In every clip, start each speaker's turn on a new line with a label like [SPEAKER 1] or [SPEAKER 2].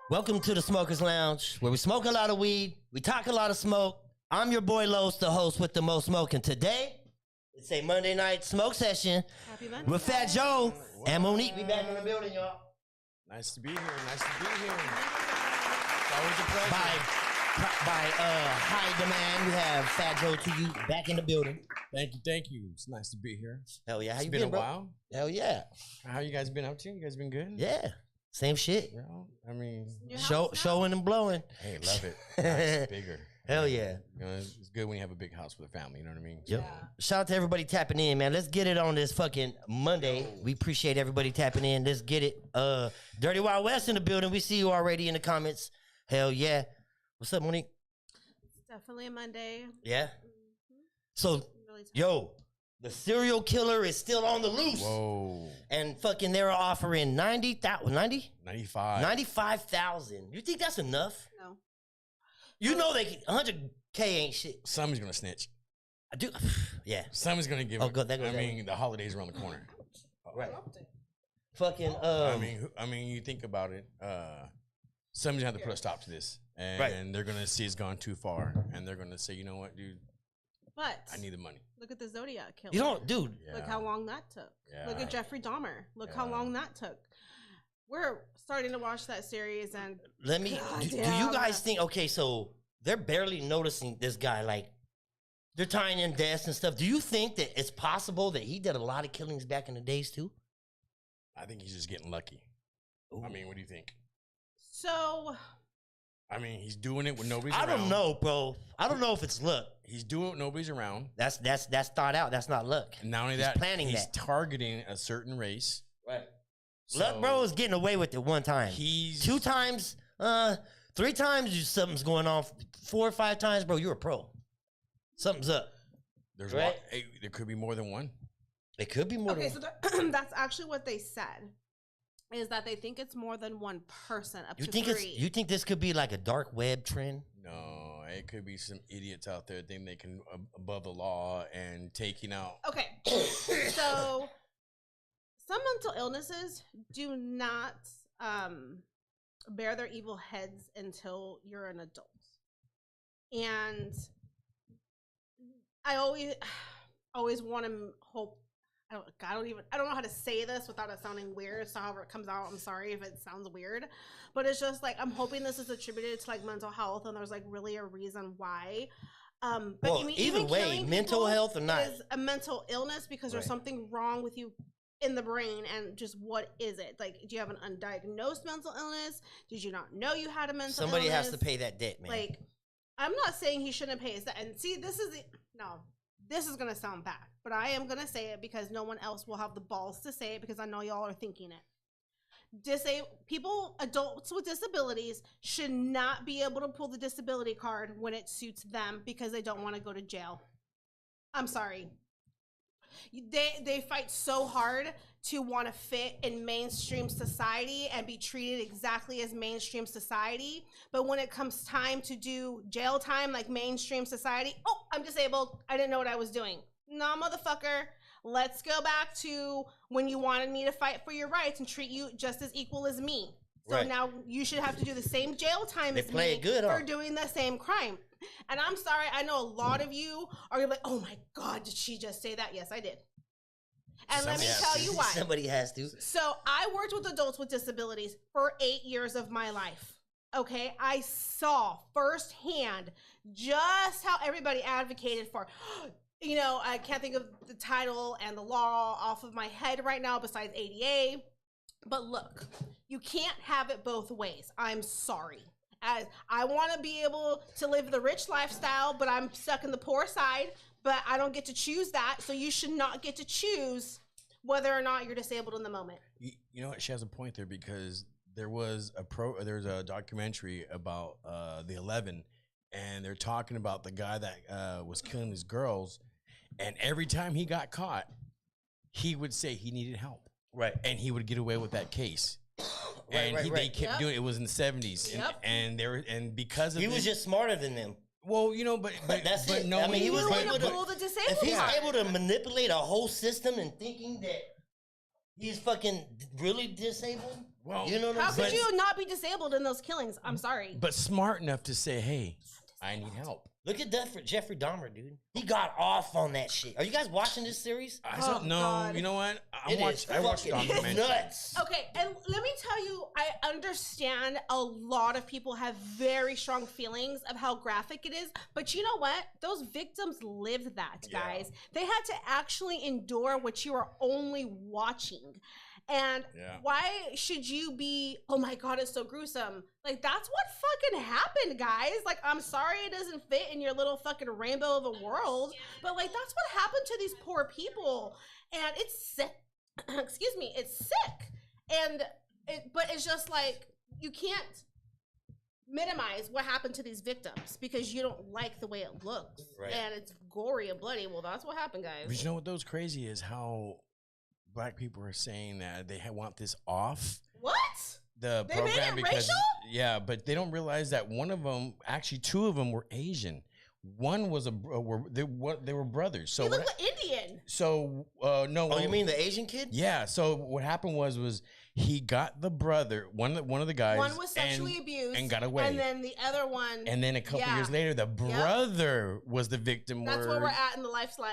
[SPEAKER 1] Welcome to the Smokers Lounge, where we smoke a lot of weed, we talk a lot of smoke. I'm your boy Los, the host with the most smoke, and today it's a Monday night smoke session
[SPEAKER 2] Happy Monday.
[SPEAKER 1] with Fat Joe and Monique. We back in the building, y'all.
[SPEAKER 3] Nice to be here. Nice to be here. It's always a pleasure.
[SPEAKER 1] By high demand, we have Fat Joe to you back in the building.
[SPEAKER 3] Thank you. Thank you. It's nice to be here.
[SPEAKER 1] Hell yeah, how
[SPEAKER 3] It's
[SPEAKER 1] you
[SPEAKER 3] been a
[SPEAKER 1] been, bro?
[SPEAKER 3] while.
[SPEAKER 1] Hell yeah,
[SPEAKER 3] How you guys been up to? You guys been good?
[SPEAKER 1] yeah, same shit.
[SPEAKER 3] Yeah. I mean,
[SPEAKER 2] Your house now?
[SPEAKER 1] Showing and blowing.
[SPEAKER 3] hey, love it. Nice, bigger.
[SPEAKER 1] Hell yeah.
[SPEAKER 3] You know, it's good when you have a big house with a family. You know what I mean?
[SPEAKER 1] Yep.
[SPEAKER 2] Yeah.
[SPEAKER 1] Shout out to everybody tapping in, man. Let's get it on this fucking Monday. We appreciate everybody tapping in. Let's get it. Dirty Wild West in the building. We see you already in the comments. Hell yeah. What's up, Monique?
[SPEAKER 2] It's definitely a Monday.
[SPEAKER 1] Yeah.
[SPEAKER 2] Mhm.
[SPEAKER 1] So,
[SPEAKER 2] I'm really tired.
[SPEAKER 1] yo, the serial killer is still on the loose.
[SPEAKER 3] Whoa.
[SPEAKER 1] And fucking they're offering 90,000, 90?
[SPEAKER 3] 95.
[SPEAKER 1] 95,000. You think that's enough?
[SPEAKER 2] No.
[SPEAKER 1] You know they 100K ain't shit.
[SPEAKER 3] Somebody's going to snitch.
[SPEAKER 1] I do. Yeah.
[SPEAKER 3] Somebody's going to give
[SPEAKER 1] Oh,
[SPEAKER 3] it.
[SPEAKER 1] good, that goes
[SPEAKER 3] I
[SPEAKER 1] that
[SPEAKER 3] mean, the holidays around the corner.
[SPEAKER 1] Right. Fucking
[SPEAKER 3] I mean, you think about it. Somebody's going to have to put a stop to this. And
[SPEAKER 1] Right.
[SPEAKER 3] they're going to see it's gone too far. And they're going to say, you know what, dude?
[SPEAKER 2] But
[SPEAKER 3] I need the money.
[SPEAKER 2] look at the Zodiac killer.
[SPEAKER 1] you don't, dude.
[SPEAKER 3] Yeah.
[SPEAKER 2] Look how long that took. Look
[SPEAKER 3] Yeah.
[SPEAKER 2] at Jeffrey Dahmer. Look how
[SPEAKER 3] Yeah.
[SPEAKER 2] long that took. We're starting to watch that series, and
[SPEAKER 1] Let me.
[SPEAKER 2] God
[SPEAKER 1] Do you
[SPEAKER 2] damn.
[SPEAKER 1] guys think? Okay, so they're barely noticing this guy. Like they're tying in deaths and stuff. Do you think that it's possible that he did a lot of killings back in the days too?
[SPEAKER 3] I think he's just getting lucky. I mean, what do you think?
[SPEAKER 2] so
[SPEAKER 3] I mean, he's doing it when nobody's
[SPEAKER 1] I
[SPEAKER 3] around.
[SPEAKER 1] don't know, bro. I don't know if it's luck.
[SPEAKER 3] He's doing it when nobody's around.
[SPEAKER 1] That's thought out. That's not luck.
[SPEAKER 3] And not only
[SPEAKER 1] He's
[SPEAKER 3] that,
[SPEAKER 1] planning
[SPEAKER 3] he's
[SPEAKER 1] that.
[SPEAKER 3] targeting a certain race.
[SPEAKER 1] Right.
[SPEAKER 3] So
[SPEAKER 1] Luck, bro, is getting away with it one time.
[SPEAKER 3] He's
[SPEAKER 1] 2 times, 3 times, something's going on. 4 or 5 times, bro, you're a pro. Something's up.
[SPEAKER 3] There's
[SPEAKER 1] right?
[SPEAKER 3] hey, there could be more than one.
[SPEAKER 1] It could be more
[SPEAKER 2] okay,
[SPEAKER 1] than.
[SPEAKER 2] so that's actually what they said. Is that they think it's more than one person, up
[SPEAKER 1] You
[SPEAKER 2] to
[SPEAKER 1] think
[SPEAKER 2] 3.
[SPEAKER 1] you think this could be like a dark web trend?
[SPEAKER 3] No, it could be some idiots out there thinking they can above the law and taking out.
[SPEAKER 2] Okay, so some mental illnesses do not bear their evil heads until you're an adult, and I always want to hope. I don't know how to say this without it sounding weird. So however it comes out, I'm sorry if it sounds weird, but it's just like I'm hoping this is attributed to like mental health, and there's like really a reason why. But
[SPEAKER 1] Well,
[SPEAKER 2] I mean,
[SPEAKER 1] either
[SPEAKER 2] even
[SPEAKER 1] way,
[SPEAKER 2] killing
[SPEAKER 1] mental
[SPEAKER 2] people
[SPEAKER 1] health or not.
[SPEAKER 2] is a mental illness because there's
[SPEAKER 1] Right.
[SPEAKER 2] something wrong with you in the brain, and just what is it? Like, do you have an undiagnosed mental illness? Did you not know you had a mental
[SPEAKER 1] Somebody
[SPEAKER 2] illness?
[SPEAKER 1] has to pay that debt, man.
[SPEAKER 2] Like, I'm not saying he shouldn't pay his debt. And see, this is gonna sound bad, but I am gonna say it because no one else will have the balls to say it because I know y'all are thinking it. Adults with disabilities should not be able to pull the disability card when it suits them because they don't want to go to jail. I'm sorry. They fight so hard to want to fit in mainstream society and be treated exactly as mainstream society. But when it comes time to do jail time like mainstream society, oh, I'm disabled. I didn't know what I was doing. Nah, motherfucker. Let's go back to when you wanted me to fight for your rights and treat you just as equal as me. So
[SPEAKER 1] Right.
[SPEAKER 2] now you should have to do the same jail time
[SPEAKER 1] They
[SPEAKER 2] as
[SPEAKER 1] play
[SPEAKER 2] me
[SPEAKER 1] it good,
[SPEAKER 2] for
[SPEAKER 1] huh?
[SPEAKER 2] doing the same crime. And I'm sorry, I know a lot of you are like, oh my God, did she just say that? Yes, I did. And let me
[SPEAKER 3] Somebody has
[SPEAKER 2] tell
[SPEAKER 3] to.
[SPEAKER 2] you why.
[SPEAKER 1] Somebody has to.
[SPEAKER 2] So I worked with adults with disabilities for 8 years of my life. Okay, I saw firsthand just how everybody advocated for. You know, I can't think of the title and the law off of my head right now besides ADA. But look, you can't have it both ways. I'm sorry. As I want to be able to live the rich lifestyle, but I'm stuck in the poor side, but I don't get to choose that. So you should not get to choose whether or not you're disabled in the moment.
[SPEAKER 3] You know what? She has a point there because there was a documentary about the 11, and they're talking about the guy that was killing these girls, and every time he got caught, he would say he needed help,
[SPEAKER 1] Right.
[SPEAKER 3] and he would get away with that case.
[SPEAKER 1] Right, right,
[SPEAKER 3] They
[SPEAKER 1] right.
[SPEAKER 3] kept
[SPEAKER 2] Yep.
[SPEAKER 3] doing it. It was in the 70s,
[SPEAKER 2] Yep.
[SPEAKER 3] and because of
[SPEAKER 1] He was
[SPEAKER 3] this-
[SPEAKER 1] just smarter than them.
[SPEAKER 3] well, you know, but
[SPEAKER 1] That's
[SPEAKER 3] but
[SPEAKER 1] it.
[SPEAKER 3] no,
[SPEAKER 1] I mean, he was
[SPEAKER 2] willing
[SPEAKER 1] able
[SPEAKER 2] to
[SPEAKER 1] to-
[SPEAKER 2] pull the
[SPEAKER 1] If
[SPEAKER 2] disabled
[SPEAKER 1] he's
[SPEAKER 2] card.
[SPEAKER 1] able to manipulate a whole system and thinking that He's fucking really disabled.
[SPEAKER 3] Well,
[SPEAKER 1] You know what I'm
[SPEAKER 2] How could
[SPEAKER 1] saying?
[SPEAKER 2] you not be disabled in those killings? I'm sorry.
[SPEAKER 3] but smart enough to say, "Hey, I need help."
[SPEAKER 1] Look at Jeffrey Dahmer, dude. He got off on that shit. Are you guys watching this series?
[SPEAKER 3] I
[SPEAKER 2] Oh,
[SPEAKER 3] don't know.
[SPEAKER 2] God.
[SPEAKER 3] You know what?
[SPEAKER 1] It is
[SPEAKER 3] I watched
[SPEAKER 1] fucking
[SPEAKER 3] documentaries.
[SPEAKER 1] nuts.
[SPEAKER 2] Okay, and let me tell you, I understand a lot of people have very strong feelings of how graphic it is, but you know what? Those victims lived that,
[SPEAKER 3] Yeah.
[SPEAKER 2] guys. They had to actually endure what you are only watching. And
[SPEAKER 3] Yeah.
[SPEAKER 2] why should you be, oh my God, it's so gruesome? Like, that's what fucking happened, guys. Like, I'm sorry it doesn't fit in your little fucking rainbow of a world, but like, that's what happened to these poor people. And it's sick. Excuse me, it's sick. And but it's just like, you can't minimize what happened to these victims because you don't like the way it looks.
[SPEAKER 1] Right.
[SPEAKER 2] And it's gory and bloody. Well, that's what happened, guys.
[SPEAKER 3] But you know what? Those crazy is how black people are saying that they want this off
[SPEAKER 2] What?
[SPEAKER 3] the
[SPEAKER 2] They made
[SPEAKER 3] program
[SPEAKER 2] it
[SPEAKER 3] because
[SPEAKER 2] racial?
[SPEAKER 3] yeah, but they don't realize that one of them, actually, two of them were Asian. One was they were brothers. So
[SPEAKER 2] He
[SPEAKER 3] what,
[SPEAKER 2] looked like Indian.
[SPEAKER 3] so no.
[SPEAKER 1] Oh, you mean the Asian kid?
[SPEAKER 3] Yeah. So what happened was he got the brother, one of the guys,
[SPEAKER 2] One was sexually abused
[SPEAKER 3] and got away.
[SPEAKER 2] and then the other one.
[SPEAKER 3] And then a couple
[SPEAKER 2] Yeah.
[SPEAKER 3] years later, the brother was the victim.
[SPEAKER 2] That's where we're at in the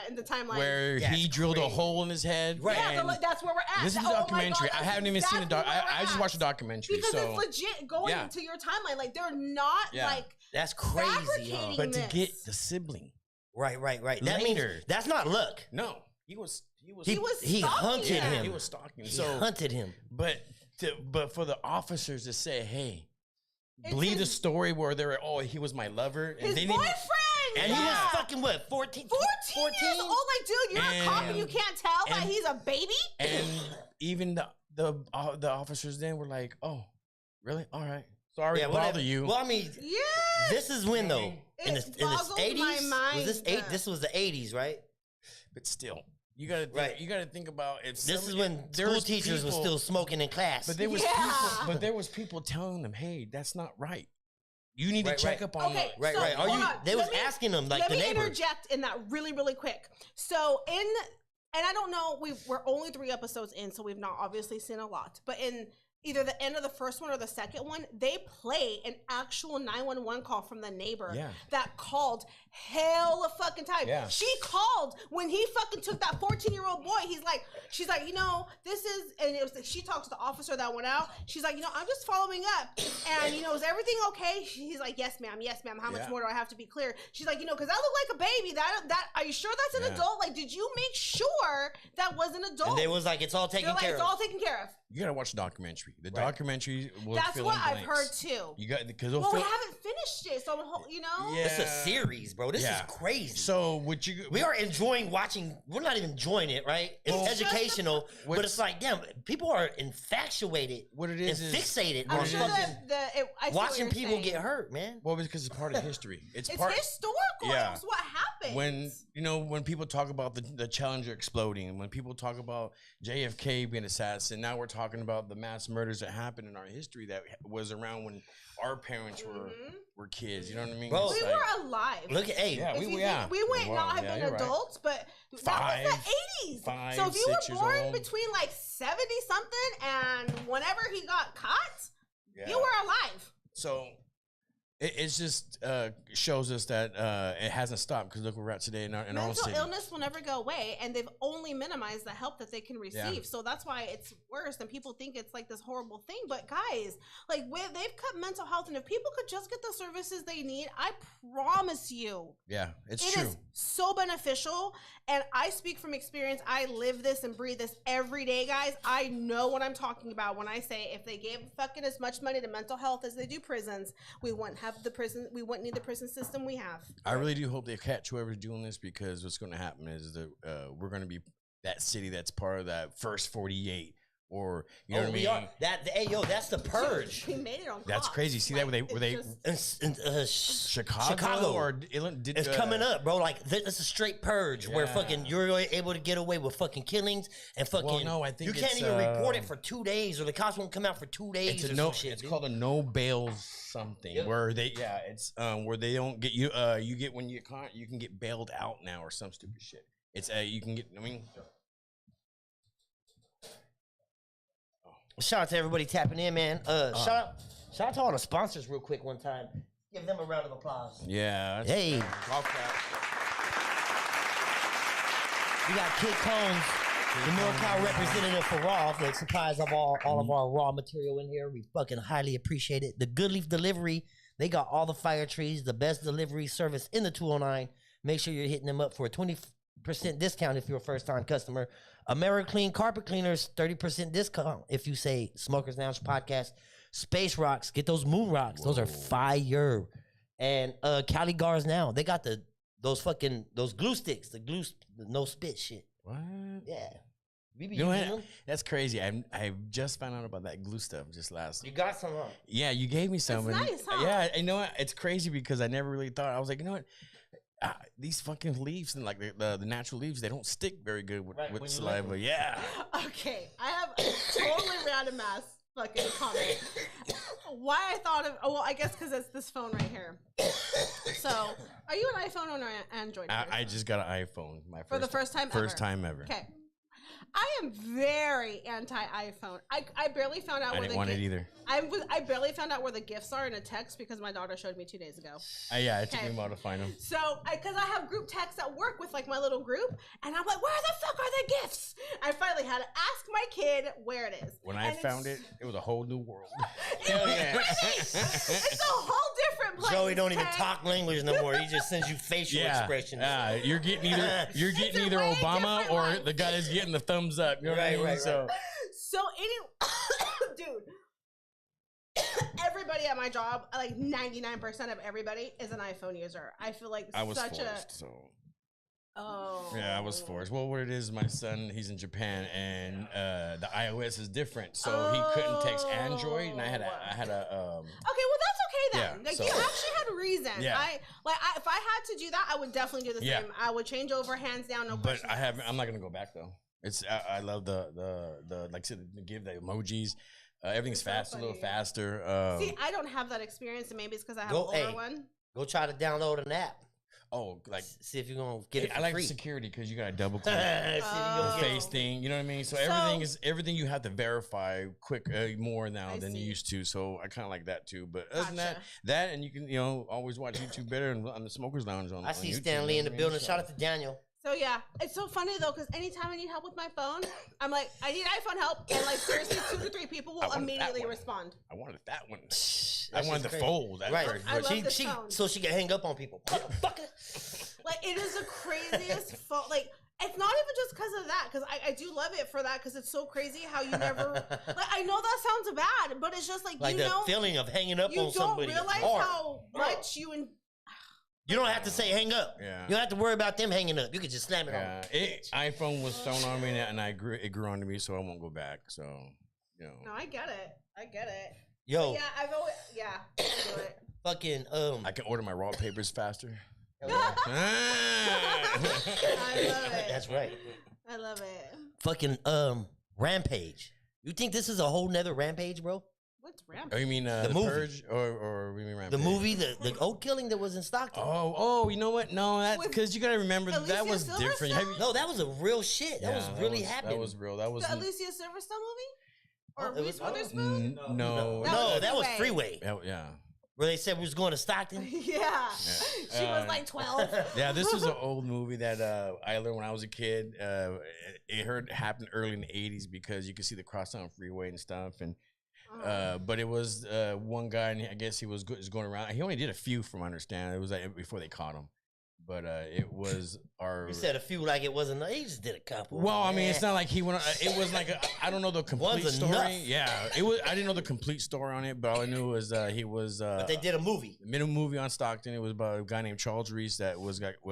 [SPEAKER 2] in the timeline.
[SPEAKER 3] Where
[SPEAKER 1] That's
[SPEAKER 3] he drilled a
[SPEAKER 1] crazy.
[SPEAKER 3] hole in his head.
[SPEAKER 1] Right.
[SPEAKER 2] Yeah,
[SPEAKER 3] and
[SPEAKER 2] that's where we're at.
[SPEAKER 3] this is a
[SPEAKER 2] Oh my
[SPEAKER 3] documentary.
[SPEAKER 2] God,
[SPEAKER 3] I
[SPEAKER 2] that's
[SPEAKER 3] haven't even seen the doc.
[SPEAKER 2] exactly where
[SPEAKER 3] I
[SPEAKER 2] we're
[SPEAKER 3] just
[SPEAKER 2] at.
[SPEAKER 3] watched the documentary.
[SPEAKER 2] Because
[SPEAKER 3] so
[SPEAKER 2] it's legit going
[SPEAKER 3] yeah.
[SPEAKER 2] to your timeline. Like, they're not
[SPEAKER 3] Yeah.
[SPEAKER 2] like
[SPEAKER 1] That's crazy. Huh?
[SPEAKER 2] fabricating
[SPEAKER 3] but to
[SPEAKER 2] this.
[SPEAKER 3] get the sibling,
[SPEAKER 1] Right. That means
[SPEAKER 3] Later.
[SPEAKER 1] that's not luck.
[SPEAKER 3] no, he was
[SPEAKER 2] He was
[SPEAKER 1] he
[SPEAKER 2] stalking
[SPEAKER 1] hunted
[SPEAKER 2] him.
[SPEAKER 1] him.
[SPEAKER 3] he was stalking.
[SPEAKER 1] He
[SPEAKER 3] So,
[SPEAKER 1] hunted him.
[SPEAKER 3] but for the officers to say, "Hey,
[SPEAKER 2] It's
[SPEAKER 3] believe the
[SPEAKER 2] his-
[SPEAKER 3] story where they were, oh, he was my lover," and
[SPEAKER 2] His
[SPEAKER 3] they
[SPEAKER 2] boyfriend!
[SPEAKER 3] didn't.
[SPEAKER 1] And he was
[SPEAKER 2] yeah.
[SPEAKER 1] fucking what? 14
[SPEAKER 2] 14 years old. Like, dude, you're a cop and you
[SPEAKER 3] And-
[SPEAKER 2] can't tell that
[SPEAKER 3] and-
[SPEAKER 2] he's a baby?
[SPEAKER 3] And even the officers then were like, "Oh, really? All right, sorry to
[SPEAKER 1] whatever.
[SPEAKER 3] bother you."
[SPEAKER 1] Well, I mean,
[SPEAKER 2] Yeah.
[SPEAKER 1] this is when though. In the
[SPEAKER 2] It boggles my
[SPEAKER 1] 80s?
[SPEAKER 2] mind.
[SPEAKER 1] Was this was the 80s, right?
[SPEAKER 3] But still, you gotta think,
[SPEAKER 1] Right.
[SPEAKER 3] you gotta think about if
[SPEAKER 1] This
[SPEAKER 3] some-
[SPEAKER 1] is when
[SPEAKER 3] there
[SPEAKER 1] school
[SPEAKER 3] was
[SPEAKER 1] teachers were
[SPEAKER 3] people-
[SPEAKER 1] still smoking in class.
[SPEAKER 3] But there was
[SPEAKER 2] Yeah.
[SPEAKER 3] there was people telling them, "Hey, that's not right. You need
[SPEAKER 1] Right,
[SPEAKER 3] to check
[SPEAKER 1] right.
[SPEAKER 3] up on
[SPEAKER 2] Okay,
[SPEAKER 3] the."
[SPEAKER 1] right.
[SPEAKER 2] so,
[SPEAKER 1] Are
[SPEAKER 2] hold
[SPEAKER 1] you?
[SPEAKER 2] on.
[SPEAKER 1] They was
[SPEAKER 2] Let me-
[SPEAKER 1] asking them like
[SPEAKER 2] Let
[SPEAKER 1] the
[SPEAKER 2] me
[SPEAKER 1] neighbor.
[SPEAKER 2] interject in that really, really quick. So and I don't know, we're only 3 episodes in, so we've not obviously seen a lot. But in either the end of the first one or the second one, they play an actual 911 call from the neighbor
[SPEAKER 3] Yeah.
[SPEAKER 2] that called hell a fucking time.
[SPEAKER 3] Yeah.
[SPEAKER 2] She called when he fucking took that 14-year-old boy. She's like, this is, and it was, she talks to the officer that went out. She's like, I'm just following up. And, is everything okay? He's like, yes, ma'am. How much
[SPEAKER 3] Yeah.
[SPEAKER 2] more do I have to be clear? She's like, because I look like a baby. Are you sure that's an
[SPEAKER 3] Yeah.
[SPEAKER 2] adult? Like, did you make sure that was an adult?
[SPEAKER 1] And they was like, it's all taken
[SPEAKER 2] They're like,
[SPEAKER 1] care
[SPEAKER 2] it's
[SPEAKER 1] of.
[SPEAKER 2] all taken care of.
[SPEAKER 3] You gotta watch the documentary. The
[SPEAKER 1] Right.
[SPEAKER 3] documentary will
[SPEAKER 2] That's
[SPEAKER 3] fill
[SPEAKER 2] what
[SPEAKER 3] in
[SPEAKER 2] I've heard
[SPEAKER 3] blanks.
[SPEAKER 2] too.
[SPEAKER 3] You got because
[SPEAKER 2] Well, we haven't finished it, so
[SPEAKER 3] Yeah.
[SPEAKER 1] It's a series, bro. This
[SPEAKER 3] Yeah.
[SPEAKER 1] is crazy.
[SPEAKER 3] So would you?
[SPEAKER 1] We are enjoying watching. We're not even enjoying it, right? It's
[SPEAKER 3] Well,
[SPEAKER 1] educational, but
[SPEAKER 3] what's-
[SPEAKER 1] it's like, damn, people are infatuated
[SPEAKER 3] What it
[SPEAKER 1] and
[SPEAKER 3] is
[SPEAKER 1] fixated
[SPEAKER 2] I'm
[SPEAKER 1] on
[SPEAKER 2] sure
[SPEAKER 1] fucking
[SPEAKER 2] I see what
[SPEAKER 1] watching
[SPEAKER 2] you're
[SPEAKER 1] people
[SPEAKER 2] saying.
[SPEAKER 1] get hurt, man.
[SPEAKER 3] Well, because it's part of history. It's
[SPEAKER 2] It's
[SPEAKER 3] part.
[SPEAKER 2] historical.
[SPEAKER 3] Yeah.
[SPEAKER 2] It's what happened.
[SPEAKER 3] When people talk about the Challenger exploding, when people talk about JFK being assassinated, now we're talking about the mass murders that happened in our history that was around when our parents were kids. You know what I mean?
[SPEAKER 1] Bro,
[SPEAKER 3] It's
[SPEAKER 2] we
[SPEAKER 3] like-
[SPEAKER 2] were alive.
[SPEAKER 1] Look at
[SPEAKER 3] Yeah,
[SPEAKER 2] If
[SPEAKER 3] we
[SPEAKER 2] you
[SPEAKER 3] were.
[SPEAKER 2] think-
[SPEAKER 3] Yeah.
[SPEAKER 2] we might
[SPEAKER 3] Wow,
[SPEAKER 2] not have
[SPEAKER 3] yeah,
[SPEAKER 2] been
[SPEAKER 3] you're right.
[SPEAKER 2] adults, but that was
[SPEAKER 3] Five,
[SPEAKER 2] the 80s.
[SPEAKER 3] five,
[SPEAKER 2] So if you
[SPEAKER 3] 6
[SPEAKER 2] were
[SPEAKER 3] years
[SPEAKER 2] born
[SPEAKER 3] old.
[SPEAKER 2] between like 70 something and whenever he got caught,
[SPEAKER 3] Yeah.
[SPEAKER 2] you were alive.
[SPEAKER 3] So it's just shows us that it hasn't stopped because look where we're at today in our own
[SPEAKER 2] Mental
[SPEAKER 3] city.
[SPEAKER 2] illness will never go away, and they've only minimized the help that they can receive.
[SPEAKER 3] Yeah.
[SPEAKER 2] So that's why it's worse, and people think it's like this horrible thing. But guys, like they've cut mental health, and if people could just get the services they need, I promise you,
[SPEAKER 3] Yeah, it's
[SPEAKER 2] it
[SPEAKER 3] true.
[SPEAKER 2] is so beneficial. And I speak from experience. I live this and breathe this every day, guys. I know what I'm talking about when I say if they gave fucking as much money to mental health as they do prisons, we wouldn't have the prison. We wouldn't need the prison system we have.
[SPEAKER 3] I really do hope they catch whoever's doing this because what's going to happen is that we're going to be that city that's part of that first 48, or you know what I mean.
[SPEAKER 1] We are hey yo, that's the purge.
[SPEAKER 2] We made it on.
[SPEAKER 3] That's
[SPEAKER 2] Cops.
[SPEAKER 3] crazy. See that where
[SPEAKER 2] Like,
[SPEAKER 3] they
[SPEAKER 2] it's just-
[SPEAKER 3] Chicago or
[SPEAKER 1] It's coming up, bro. Like it's a straight purge where
[SPEAKER 3] Yeah.
[SPEAKER 1] fucking you're able to get away with fucking killings and fucking.
[SPEAKER 3] Well, no, I think
[SPEAKER 1] you can't
[SPEAKER 3] it's,
[SPEAKER 1] even report it for 2 days, or the cops won't come out for 2 days.
[SPEAKER 3] It's
[SPEAKER 1] or
[SPEAKER 3] a no.
[SPEAKER 1] some shit,
[SPEAKER 3] It's
[SPEAKER 1] dude.
[SPEAKER 3] called a no bail something
[SPEAKER 1] Yep.
[SPEAKER 3] where they it's where they don't get you. You get when you can't you can get bailed out now or some stupid shit. It's you can get. I mean.
[SPEAKER 1] Shout out to everybody tapping in, man. Shout out to all the sponsors real quick one time. Give them a round of applause.
[SPEAKER 3] Yeah.
[SPEAKER 1] Hey.
[SPEAKER 3] Golf clap.
[SPEAKER 1] We got Kid Combs, the NorCal representative for Raw, that supplies of all of our raw material in here. We fucking highly appreciate it. The Good Leaf Delivery, they got all the fire trees, the best delivery service in the 209. Make sure you're hitting them up for a 20% discount if you're a first-time customer. AmeriClean Carpet Cleaners, 30% discount if you say Smokers Lounge Podcast. Space Rocks, get those moon rocks. Those are fire. And Cali Gars now, they got those glue sticks, the no spit shit.
[SPEAKER 3] What?
[SPEAKER 1] Yeah. We be
[SPEAKER 3] You know
[SPEAKER 1] using
[SPEAKER 3] what?
[SPEAKER 1] them.
[SPEAKER 3] That's crazy. I just found out about that glue stuff just last.
[SPEAKER 1] You got some, huh?
[SPEAKER 3] Yeah, you gave me some.
[SPEAKER 2] It's
[SPEAKER 3] and-
[SPEAKER 2] nice, huh?
[SPEAKER 3] Yeah, you know what? It's crazy because I never really thought. I was like, you know what? These fucking leaves and like the natural leaves, they don't stick very good with,
[SPEAKER 1] Right, when
[SPEAKER 3] with
[SPEAKER 1] you
[SPEAKER 3] saliva.
[SPEAKER 1] lick
[SPEAKER 3] Yeah.
[SPEAKER 2] Okay, I have a totally random ass fucking comment. Why I thought of, well, I guess because it's this phone right here. So, are you an iPhone or an Android?
[SPEAKER 3] I just got an iPhone.
[SPEAKER 2] For the first time
[SPEAKER 3] First
[SPEAKER 2] ever.
[SPEAKER 3] time ever.
[SPEAKER 2] Okay. I am very anti-iPhone. I barely found out
[SPEAKER 3] I
[SPEAKER 2] where
[SPEAKER 3] didn't
[SPEAKER 2] the
[SPEAKER 3] want it either.
[SPEAKER 2] I barely found out where the gifts are in a text because my daughter showed me 2 days ago.
[SPEAKER 3] Yeah, it took
[SPEAKER 2] Okay.
[SPEAKER 3] me a while to find them.
[SPEAKER 2] So, because I have group texts at work with like my little group, and I'm like, where the fuck are the gifts? I finally had to ask my kid where it is.
[SPEAKER 3] When I
[SPEAKER 2] And
[SPEAKER 3] found
[SPEAKER 2] it's-
[SPEAKER 3] it was a whole new world.
[SPEAKER 2] Hell yeah. It's a whole different place.
[SPEAKER 1] Joey don't even
[SPEAKER 2] okay?
[SPEAKER 1] talk language no more. He just sends you facial expressions.
[SPEAKER 3] You're getting either
[SPEAKER 2] It's a
[SPEAKER 3] either
[SPEAKER 2] way
[SPEAKER 3] Obama
[SPEAKER 2] different
[SPEAKER 3] or
[SPEAKER 2] life.
[SPEAKER 3] the guy that's getting the thumbs up. You know what I
[SPEAKER 1] Right,
[SPEAKER 3] mean?
[SPEAKER 1] right,
[SPEAKER 3] So
[SPEAKER 2] So anyway, dude, everybody at my job, like 99% of everybody, is an iPhone user. I feel like
[SPEAKER 3] I was
[SPEAKER 2] such
[SPEAKER 3] forced. So
[SPEAKER 2] Oh.
[SPEAKER 3] yeah, I was forced. Well, what it is, my son, he's in Japan, and the iOS is different, so he couldn't text Android, and I had a
[SPEAKER 2] Okay, well that's okay then.
[SPEAKER 3] Yeah,
[SPEAKER 2] Like
[SPEAKER 3] so-
[SPEAKER 2] you actually had a reason.
[SPEAKER 3] Yeah.
[SPEAKER 2] If I had to do that, I would definitely do the
[SPEAKER 3] Yeah.
[SPEAKER 2] same. I would change over hands down, no
[SPEAKER 3] but
[SPEAKER 2] question.
[SPEAKER 3] I haven't. I'm not gonna go back though. It's I love the like I said, give the emojis. Everything's
[SPEAKER 2] It's so
[SPEAKER 3] faster, a little
[SPEAKER 2] funny.
[SPEAKER 3] faster.
[SPEAKER 2] See, I don't have that experience, and maybe it's because I have
[SPEAKER 1] Go-
[SPEAKER 2] an older
[SPEAKER 1] hey.
[SPEAKER 2] one.
[SPEAKER 1] Go try to download an app.
[SPEAKER 3] like
[SPEAKER 1] See if you're gonna get it
[SPEAKER 3] I
[SPEAKER 1] for
[SPEAKER 3] like
[SPEAKER 1] free.
[SPEAKER 3] security because you got to double click.
[SPEAKER 1] See if you gonna
[SPEAKER 2] Oh.
[SPEAKER 1] get it.
[SPEAKER 3] Face thing, you know what I mean? So,
[SPEAKER 2] So-
[SPEAKER 3] everything you have to verify quick more now
[SPEAKER 2] I
[SPEAKER 3] than you
[SPEAKER 2] see.
[SPEAKER 3] used to. So I kind of like that too. But other than
[SPEAKER 2] Gotcha.
[SPEAKER 3] that and you can always watch YouTube better and on the Smokers Lounge on.
[SPEAKER 1] I see
[SPEAKER 3] on YouTube,
[SPEAKER 1] Stanley
[SPEAKER 3] you
[SPEAKER 1] in the
[SPEAKER 3] know what I mean?
[SPEAKER 1] building.
[SPEAKER 3] So-
[SPEAKER 1] Shout out to Daniel.
[SPEAKER 2] So yeah, it's so funny though, because anytime I need help with my phone, I'm like, I need iPhone help, and like seriously, 2 to 3 people
[SPEAKER 3] I
[SPEAKER 2] will
[SPEAKER 3] wanted that
[SPEAKER 2] immediately
[SPEAKER 3] one.
[SPEAKER 2] respond.
[SPEAKER 3] I wanted that one.
[SPEAKER 1] That
[SPEAKER 3] I wanted
[SPEAKER 1] shit's
[SPEAKER 3] the
[SPEAKER 1] crazy.
[SPEAKER 3] fold. That's
[SPEAKER 1] Right.
[SPEAKER 3] very
[SPEAKER 2] I
[SPEAKER 3] good.
[SPEAKER 2] love this phone.
[SPEAKER 1] So she can hang up on people. Motherfucker.
[SPEAKER 2] Like it is the craziest phone. Like it's not even just because of that, because I do love it for that, because it's so crazy how you never. Like I know that sounds bad, but it's just like
[SPEAKER 1] Like
[SPEAKER 2] you
[SPEAKER 1] the
[SPEAKER 2] know,
[SPEAKER 1] feeling of hanging up
[SPEAKER 2] you
[SPEAKER 1] on
[SPEAKER 2] don't
[SPEAKER 1] somebody.
[SPEAKER 2] realize
[SPEAKER 1] hard.
[SPEAKER 2] how much you and.
[SPEAKER 1] You don't have to say hang up.
[SPEAKER 3] Yeah.
[SPEAKER 1] You don't have to worry about them hanging up. You can just slam it
[SPEAKER 3] Yeah, iPhone was thrown on me and it grew onto me, so I won't go back. So,
[SPEAKER 2] No, I get it. I get it.
[SPEAKER 1] Yo,
[SPEAKER 2] Yeah, I've always. Yeah, I do it.
[SPEAKER 1] fucking
[SPEAKER 3] I can order my raw papers faster.
[SPEAKER 1] hell yeah.
[SPEAKER 2] I love it.
[SPEAKER 1] That's right.
[SPEAKER 2] I love it.
[SPEAKER 1] Fucking Rampage. You think this is a whole nother Rampage, bro?
[SPEAKER 2] What's Rampage?
[SPEAKER 3] Oh, you mean the
[SPEAKER 1] movie.
[SPEAKER 3] Purge or we mean
[SPEAKER 1] The
[SPEAKER 3] Rampage?
[SPEAKER 1] movie, the oak killing that was in Stockton.
[SPEAKER 3] Oh, you know what? No, that's
[SPEAKER 2] With
[SPEAKER 3] because you gotta remember that
[SPEAKER 2] Alicia
[SPEAKER 3] was different. Have you-
[SPEAKER 1] No, that was a real shit. That
[SPEAKER 3] Yeah,
[SPEAKER 1] was really happening.
[SPEAKER 3] That was real. That was
[SPEAKER 2] The Alicia Silverstone movie? Or
[SPEAKER 1] Oh, it was-
[SPEAKER 2] Reese Witherspoon?
[SPEAKER 3] no.
[SPEAKER 1] no,
[SPEAKER 2] was
[SPEAKER 1] that was
[SPEAKER 2] Freeway.
[SPEAKER 1] Freeway.
[SPEAKER 3] Yeah.
[SPEAKER 1] Where they said we was going to Stockton.
[SPEAKER 2] Yeah. She was like 12.
[SPEAKER 3] Yeah, this is an old movie that I learned when I was a kid. It happened early in the '80s because you could see the crosstown freeway and stuff, and but it was one guy, and I guess he was going around. He only did a few, from what I understand. It was like before they caught him, but it was our.
[SPEAKER 1] You said a few like it wasn't. He just did a couple.
[SPEAKER 3] Well, I mean, it's
[SPEAKER 1] Yeah.
[SPEAKER 3] not like he went. It was like I don't know the complete
[SPEAKER 1] One's
[SPEAKER 3] story.
[SPEAKER 1] enough.
[SPEAKER 3] Yeah, it was. I didn't know the complete story on it, but all I knew was he was.
[SPEAKER 1] But they did a movie.
[SPEAKER 3] Made a movie on Stockton. It was about a guy named Charles Reese that